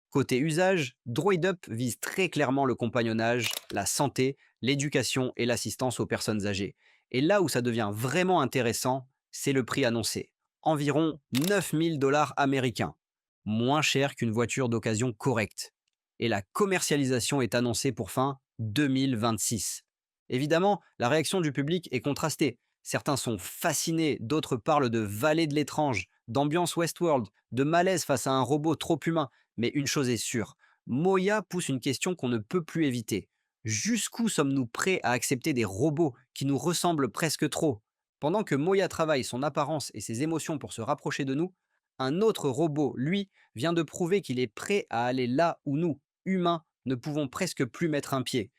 Côté usage, DroidUp vise très clairement le compagnonnage, la santé, l'éducation et l'assistance aux personnes âgées. Et là où ça devient vraiment intéressant, c'est le prix annoncé. Environ 9 000 $ américains, moins cher qu'une voiture d'occasion correcte. Et la commercialisation est annoncée pour fin 2026. Évidemment, la réaction du public est contrastée. Certains sont fascinés, d'autres parlent de vallée de l'étrange, d'ambiance Westworld, de malaise face à un robot trop humain. Mais une chose est sûre, Moya pousse une question qu'on ne peut plus éviter. Jusqu'où sommes-nous prêts à accepter des robots qui nous ressemblent presque trop? Pendant que Moya travaille son apparence et ses émotions pour se rapprocher de nous, un autre robot, lui, vient de prouver qu'il est prêt à aller là où nous, humains, ne pouvons presque plus mettre un pied.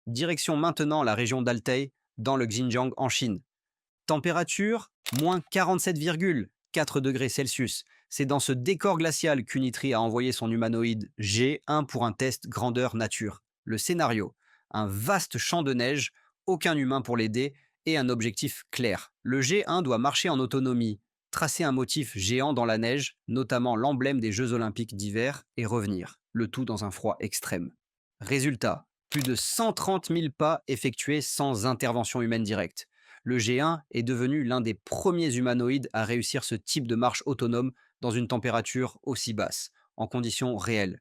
Direction maintenant la région d'Altaï, dans le Xinjiang en Chine. Température, moins 47,4 degrés Celsius. C'est dans ce décor glacial qu'Unitri a envoyé son humanoïde G1 pour un test grandeur nature. Le scénario, un vaste champ de neige, aucun humain pour l'aider et un objectif clair. Le G1 doit marcher en autonomie, tracer un motif géant dans la neige, notamment l'emblème des Jeux Olympiques d'hiver, et revenir, le tout dans un froid extrême. Résultat, plus de 130 000 pas effectués sans intervention humaine directe. Le G1 est devenu l'un des premiers humanoïdes à réussir ce type de marche autonome dans une température aussi basse, en conditions réelles.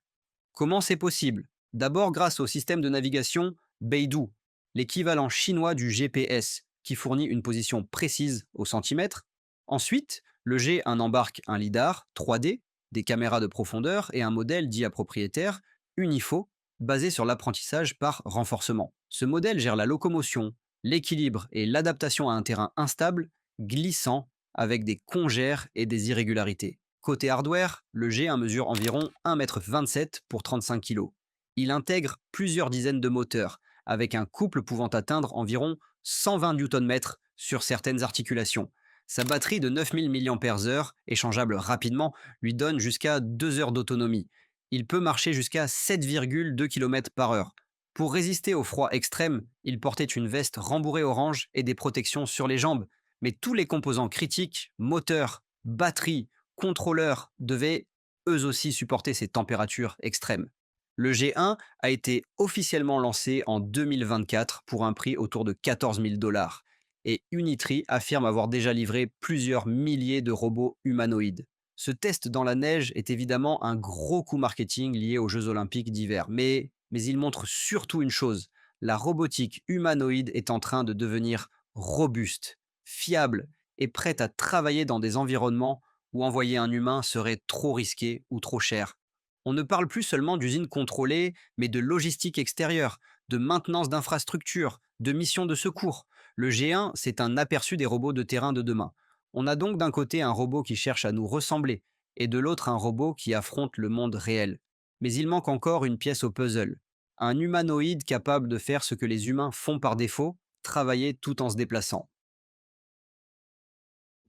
Comment c'est possible? D'abord grâce au système de navigation Beidou, l'équivalent chinois du GPS, qui fournit une position précise au centimètre. Ensuite, le G1 embarque un lidar 3D, des caméras de profondeur et un modèle dit à propriétaire, Unifo, basé sur l'apprentissage par renforcement. Ce modèle gère la locomotion, l'équilibre et l'adaptation à un terrain instable, glissant, avec des congères et des irrégularités. Côté hardware, le G1 mesure environ 1,27 m pour 35 kg. Il intègre plusieurs dizaines de moteurs, avec un couple pouvant atteindre environ 120 Nm sur certaines articulations. Sa batterie de 9000 mAh, échangeable rapidement, lui donne jusqu'à 2 heures d'autonomie. Il peut marcher jusqu'à 7,2 km/h. Pour résister au froid extrême, il portait une veste rembourrée orange et des protections sur les jambes. Mais tous les composants critiques, moteurs, batterie, contrôleurs, devaient eux aussi supporter ces températures extrêmes. Le G1 a été officiellement lancé en 2024 pour un prix autour de 14 000 $. Et Unitri affirme avoir déjà livré plusieurs milliers de robots humanoïdes. Ce test dans la neige est évidemment un gros coup marketing lié aux Jeux Olympiques d'hiver, mais il montre surtout une chose, la robotique humanoïde est en train de devenir robuste, fiable et prête à travailler dans des environnements où envoyer un humain serait trop risqué ou trop cher. On ne parle plus seulement d'usines contrôlées, mais de logistique extérieure, de maintenance d'infrastructures, de missions de secours. Le G1, c'est un aperçu des robots de terrain de demain. On a donc d'un côté un robot qui cherche à nous ressembler, et de l'autre un robot qui affronte le monde réel. Mais il manque encore une pièce au puzzle. Un humanoïde capable de faire ce que les humains font par défaut, travailler tout en se déplaçant.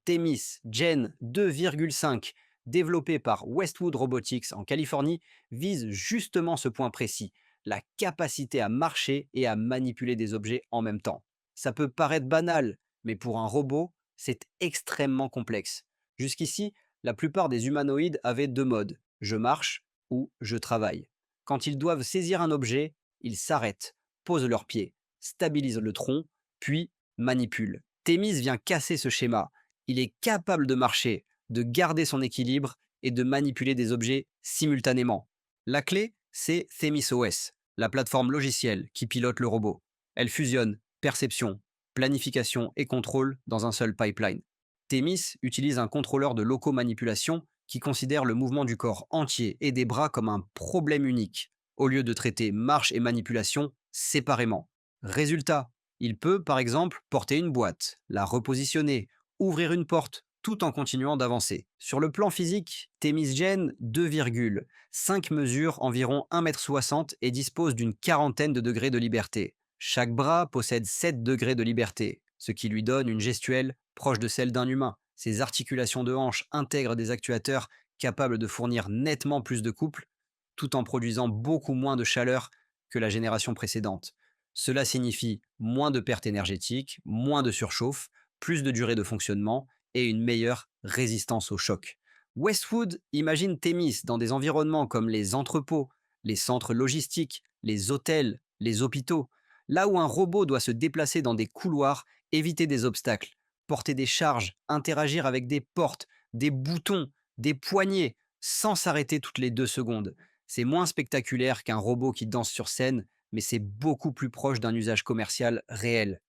Themis Gen 2,5, développé par Westwood Robotics en Californie, vise justement ce point précis, la capacité à marcher et à manipuler des objets en même temps. Ça peut paraître banal, mais pour un robot, c'est extrêmement complexe. Jusqu'ici, la plupart des humanoïdes avaient deux modes, je marche ou je travaille. Quand ils doivent saisir un objet, ils s'arrêtent, posent leurs pieds, stabilisent le tronc, puis manipulent. Thémis vient casser ce schéma. Il est capable de marcher, de garder son équilibre et de manipuler des objets simultanément. La clé, c'est ThemisOS, la plateforme logicielle qui pilote le robot. Elle fusionne perception, planification et contrôle dans un seul pipeline. Themis utilise un contrôleur de locomanipulation qui considère le mouvement du corps entier et des bras comme un problème unique, au lieu de traiter marche et manipulation séparément. Résultat, il peut par exemple porter une boîte, la repositionner, ouvrir une porte tout en continuant d'avancer. Sur le plan physique, Thémis-Gène 2,5 mesure environ 1,60 m et dispose d'une quarantaine de degrés de liberté. Chaque bras possède 7 degrés de liberté, ce qui lui donne une gestuelle proche de celle d'un humain. Ses articulations de hanche intègrent des actuateurs capables de fournir nettement plus de couple, tout en produisant beaucoup moins de chaleur que la génération précédente. Cela signifie moins de pertes énergétiques, moins de surchauffe, plus de durée de fonctionnement et une meilleure résistance au choc. Westwood imagine Thémis dans des environnements comme les entrepôts, les centres logistiques, les hôtels, les hôpitaux, là où un robot doit se déplacer dans des couloirs, éviter des obstacles, porter des charges, interagir avec des portes, des boutons, des poignées, sans s'arrêter toutes les 2 secondes. C'est moins spectaculaire qu'un robot qui danse sur scène, mais c'est beaucoup plus proche d'un usage commercial réel.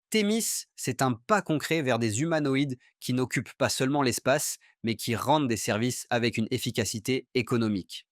Thémis, c'est un pas concret vers des humanoïdes qui n'occupent pas seulement l'espace, mais qui rendent des services avec une efficacité économique.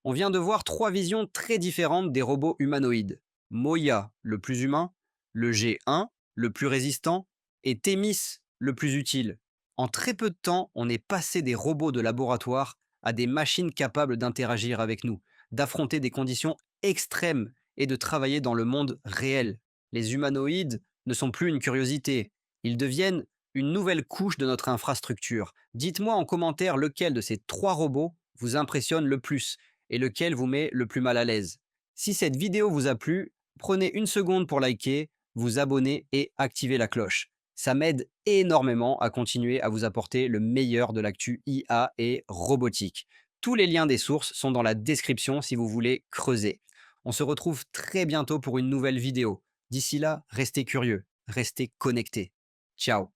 On vient de voir 3 visions très différentes des robots humanoïdes. Moya, le plus humain, le G1, le plus résistant, et Thémis, le plus utile. En très peu de temps, on est passé des robots de laboratoire à des machines capables d'interagir avec nous, d'affronter des conditions extrêmes et de travailler dans le monde réel. Les humanoïdes ne sont plus une curiosité, ils deviennent une nouvelle couche de notre infrastructure. Dites-moi en commentaire lequel de ces 3 robots vous impressionne le plus et lequel vous met le plus mal à l'aise. Si cette vidéo vous a plu, prenez une seconde pour liker, vous abonner et activer la cloche. Ça m'aide énormément à continuer à vous apporter le meilleur de l'actu IA et robotique. Tous les liens des sources sont dans la description si vous voulez creuser. On se retrouve très bientôt pour une nouvelle vidéo. D'ici là, restez curieux, restez connectés. Ciao.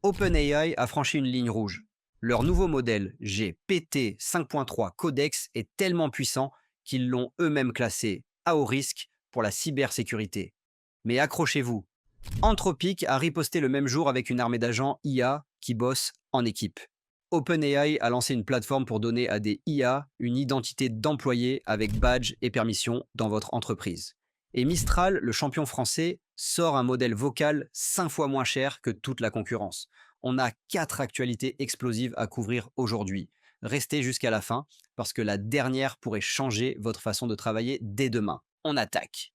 OpenAI a franchi une ligne rouge. Leur nouveau modèle GPT 5.3 Codex est tellement puissant qu'ils l'ont eux-mêmes classé à haut risque pour la cybersécurité. Mais accrochez-vous, Anthropic a riposté le même jour avec une armée d'agents IA qui bossent en équipe. OpenAI a lancé une plateforme pour donner à des IA une identité d'employé avec badge et permission dans votre entreprise. Et Mistral, le champion français, sort un modèle vocal 5 fois moins cher que toute la concurrence. On a 4 actualités explosives à couvrir aujourd'hui. Restez jusqu'à la fin parce que la dernière pourrait changer votre façon de travailler dès demain. On attaque.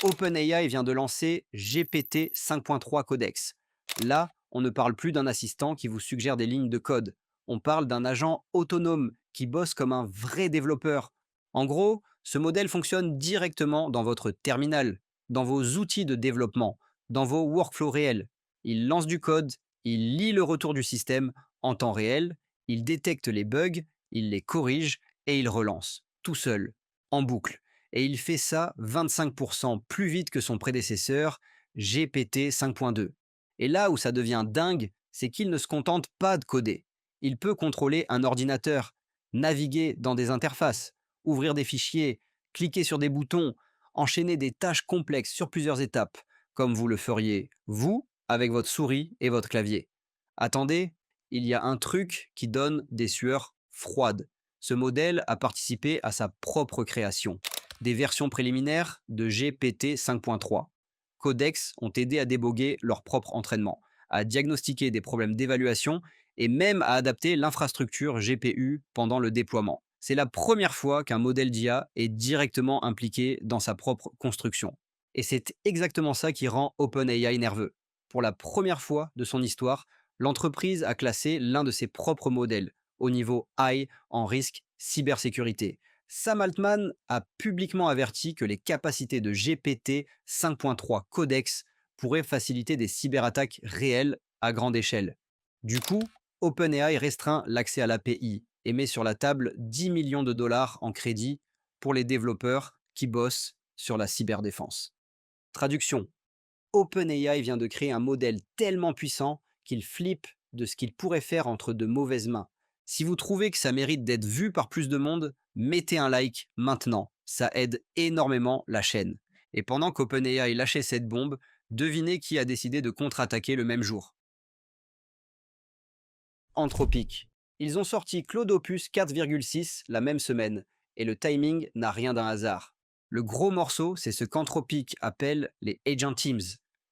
OpenAI vient de lancer GPT 5.3 Codex. Là, on ne parle plus d'un assistant qui vous suggère des lignes de code. On parle d'un agent autonome qui bosse comme un vrai développeur. En gros, ce modèle fonctionne directement dans votre terminal, dans vos outils de développement, dans vos workflows réels. Il lance du code, il lit le retour du système en temps réel, il détecte les bugs, il les corrige et il relance, tout seul, en boucle. Et il fait ça 25% plus vite que son prédécesseur, GPT 5.2. Et là où ça devient dingue, c'est qu'il ne se contente pas de coder. Il peut contrôler un ordinateur, naviguer dans des interfaces, ouvrir des fichiers, cliquer sur des boutons, enchaîner des tâches complexes sur plusieurs étapes, comme vous le feriez, vous, avec votre souris et votre clavier. Attendez, il y a un truc qui donne des sueurs froides. Ce modèle a participé à sa propre création. Des versions préliminaires de GPT 5.3. Codex ont aidé à déboguer leur propre entraînement, à diagnostiquer des problèmes d'évaluation et même à adapter l'infrastructure GPU pendant le déploiement. C'est la première fois qu'un modèle d'IA est directement impliqué dans sa propre construction. Et c'est exactement ça qui rend OpenAI nerveux. Pour la première fois de son histoire, l'entreprise a classé l'un de ses propres modèles au niveau high en risque cybersécurité. Sam Altman a publiquement averti que les capacités de GPT 5.3 Codex pourraient faciliter des cyberattaques réelles à grande échelle. Du coup, OpenAI restreint l'accès à l'API et met sur la table 10 millions de dollars en crédit pour les développeurs qui bossent sur la cyberdéfense. Traduction. OpenAI vient de créer un modèle tellement puissant qu'il flippe de ce qu'il pourrait faire entre de mauvaises mains. Si vous trouvez que ça mérite d'être vu par plus de monde, mettez un like maintenant. Ça aide énormément la chaîne. Et pendant qu'OpenAI lâchait cette bombe, devinez qui a décidé de contre-attaquer le même jour. Anthropic. Ils ont sorti Claude Opus 4,6 la même semaine, et le timing n'a rien d'un hasard. Le gros morceau, c'est ce qu'Anthropic appelle les Agent Teams.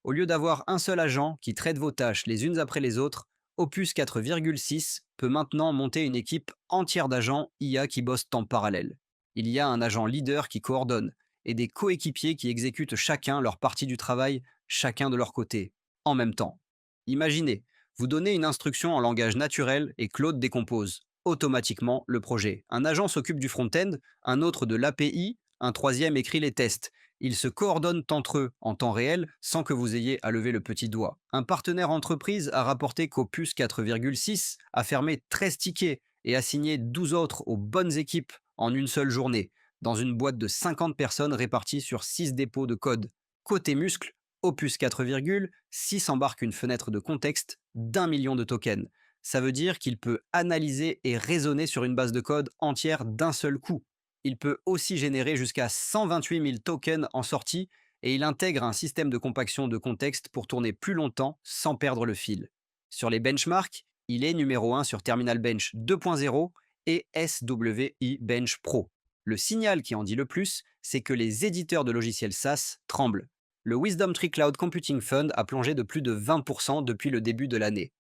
Au lieu d'avoir un seul agent qui traite vos tâches les unes après les autres, Opus 4,6 peut maintenant monter une équipe entière d'agents IA qui bossent en parallèle. Il y a un agent leader qui coordonne et des coéquipiers qui exécutent chacun leur partie du travail, chacun de leur côté, en même temps. Imaginez, vous donnez une instruction en langage naturel et Claude décompose automatiquement le projet. Un agent s'occupe du front-end, un autre de l'API, un troisième écrit les tests. Ils se coordonnent entre eux en temps réel sans que vous ayez à lever le petit doigt. Un partenaire entreprise a rapporté qu'Opus 4,6 a fermé 13 tickets et assigné 12 autres aux bonnes équipes en une seule journée, dans une boîte de 50 personnes réparties sur 6 dépôts de code. Côté muscle, Opus 4,6 embarque une fenêtre de contexte d'1 million de tokens. Ça veut dire qu'il peut analyser et raisonner sur une base de code entière d'un seul coup. Il peut aussi générer jusqu'à 128 000 tokens en sortie et il intègre un système de compaction de contexte pour tourner plus longtemps sans perdre le fil. Sur les benchmarks, il est numéro 1 sur Terminal Bench 2.0 et SWI Bench Pro. Le signal qui en dit le plus, c'est que les éditeurs de logiciels SaaS tremblent. Le Wisdom Tree Cloud Computing Fund a plongé de plus de 20% depuis le début de l'année.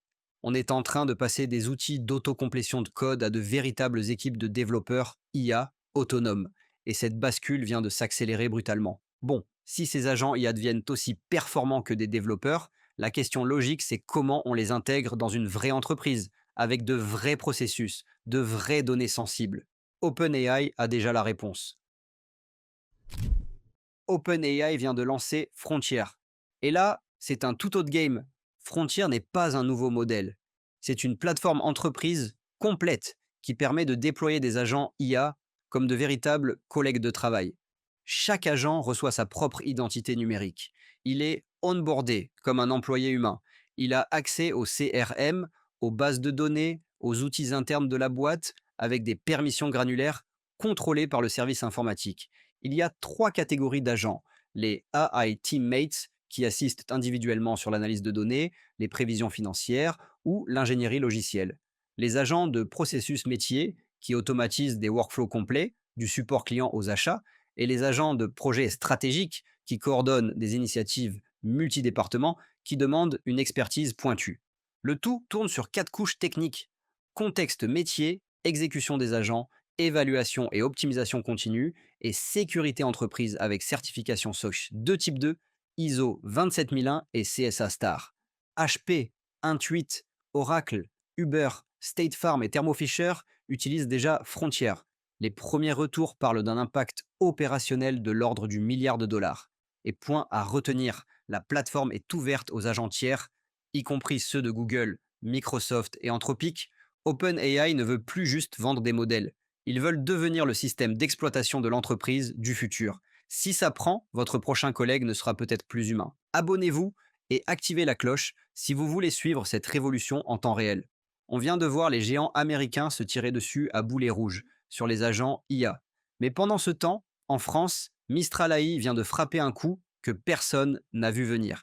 On est en train de passer des outils d'autocomplétion de code à de véritables équipes de développeurs IA autonomes. Et cette bascule vient de s'accélérer brutalement. Bon, si ces agents IA deviennent aussi performants que des développeurs, la question logique, c'est comment on les intègre dans une vraie entreprise, avec de vrais processus, de vraies données sensibles. OpenAI a déjà la réponse. OpenAI vient de lancer Frontier. Et là, c'est un tout autre game. Frontier n'est pas un nouveau modèle. C'est une plateforme entreprise complète qui permet de déployer des agents IA comme de véritables collègues de travail. Chaque agent reçoit sa propre identité numérique. Il est onboardé comme un employé humain. Il a accès au CRM, aux bases de données, aux outils internes de la boîte avec des permissions granulaires contrôlées par le service informatique. Il y a 3 catégories d'agents. Les AI Teammates, qui assistent individuellement sur l'analyse de données, les prévisions financières ou l'ingénierie logicielle. Les agents de processus métier, qui automatisent des workflows complets, du support client aux achats, et les agents de projet stratégiques, qui coordonnent des initiatives multidépartements qui demandent une expertise pointue. Le tout tourne sur 4 couches techniques: contexte métier, exécution des agents, évaluation et optimisation continue, et sécurité entreprise avec certification SOC 2 type 2, ISO 27001 et CSA Star. HP, Intuit, Oracle, Uber, State Farm et Thermo Fisher utilisent déjà Frontier. Les premiers retours parlent d'un impact opérationnel de l'ordre du milliard de dollars. Et point à retenir, la plateforme est ouverte aux agents tiers, y compris ceux de Google, Microsoft et Anthropic. OpenAI ne veut plus juste vendre des modèles. Ils veulent devenir le système d'exploitation de l'entreprise du futur. Si ça prend, votre prochain collègue ne sera peut-être plus humain. Abonnez-vous et activez la cloche si vous voulez suivre cette révolution en temps réel. On vient de voir les géants américains se tirer dessus à boulet rouge sur les agents IA. Mais pendant ce temps, en France, Mistral AI vient de frapper un coup que personne n'a vu venir.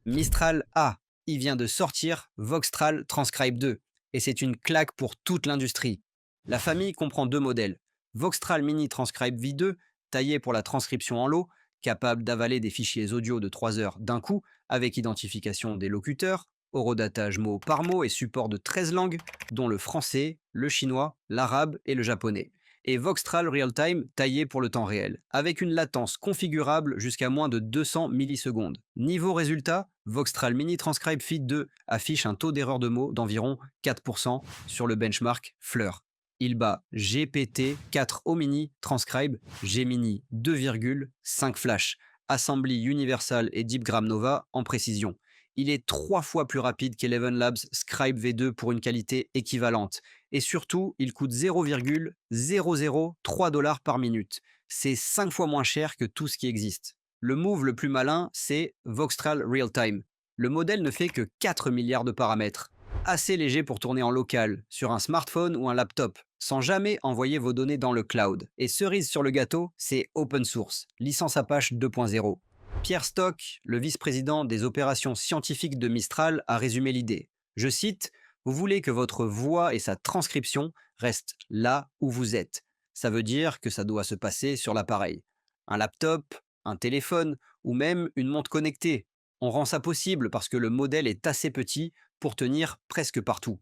Mistral A, il vient de sortir Voxtral Transcribe 2, et c'est une claque pour toute l'industrie. La famille comprend 2 modèles. Voxtral Mini Transcribe V2, taillé pour la transcription en lot, capable d'avaler des fichiers audio de 3 heures d'un coup, avec identification des locuteurs, horodatage mot par mot et support de 13 langues, dont le français, le chinois, l'arabe et le japonais. Et Voxtral Real-Time taillé pour le temps réel, avec une latence configurable jusqu'à moins de 200 millisecondes. Niveau résultat, Voxtral Mini Transcribe Feed 2 affiche un taux d'erreur de mots d'environ 4% sur le benchmark Fleur. Il bat GPT-4 Omni Transcribe Gemini 2,5 Flash, Assembly Universal et DeepGram Nova en précision. Il est 3 fois plus rapide qu'Eleven Labs Scribe V2 pour une qualité équivalente. Et surtout, il coûte 0,003 dollars par minute. C'est 5 fois moins cher que tout ce qui existe. Le move le plus malin, c'est Voxtral Real-Time. Le modèle ne fait que 4 milliards de paramètres. Assez léger pour tourner en local, sur un smartphone ou un laptop, sans jamais envoyer vos données dans le cloud. Et cerise sur le gâteau, c'est open source, licence Apache 2.0. Pierre Stock, le vice-président des opérations scientifiques de Mistral, a résumé l'idée. Je cite: « Vous voulez que votre voix et sa transcription restent là où vous êtes. Ça veut dire que ça doit se passer sur l'appareil. Un laptop, un téléphone ou même une montre connectée. On rend ça possible parce que le modèle est assez petit pour tenir presque partout.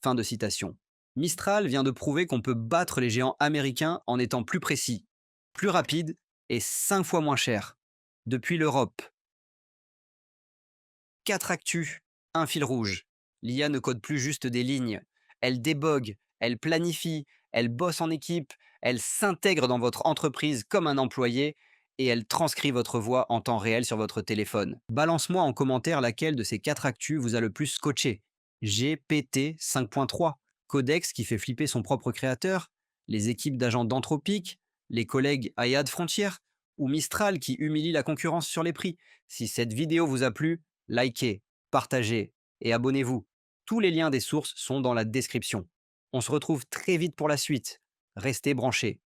Fin de citation. Mistral vient de prouver qu'on peut battre les géants américains en étant plus précis, plus rapide et 5 fois moins cher. Depuis l'Europe, 4 actus, un fil rouge. L'IA ne code plus juste des lignes. Elle débogue, elle planifie, elle bosse en équipe, elle s'intègre dans votre entreprise comme un employé et elle transcrit votre voix en temps réel sur votre téléphone. Balance-moi en commentaire laquelle de ces 4 actus vous a le plus scotché. GPT 5.3, Codex qui fait flipper son propre créateur, les équipes d'agents d'Anthropique, les collègues Ayad Frontier ou Mistral qui humilie la concurrence sur les prix. Si cette vidéo vous a plu, likez, partagez et abonnez-vous. Tous les liens des sources sont dans la description. On se retrouve très vite pour la suite. Restez branchés.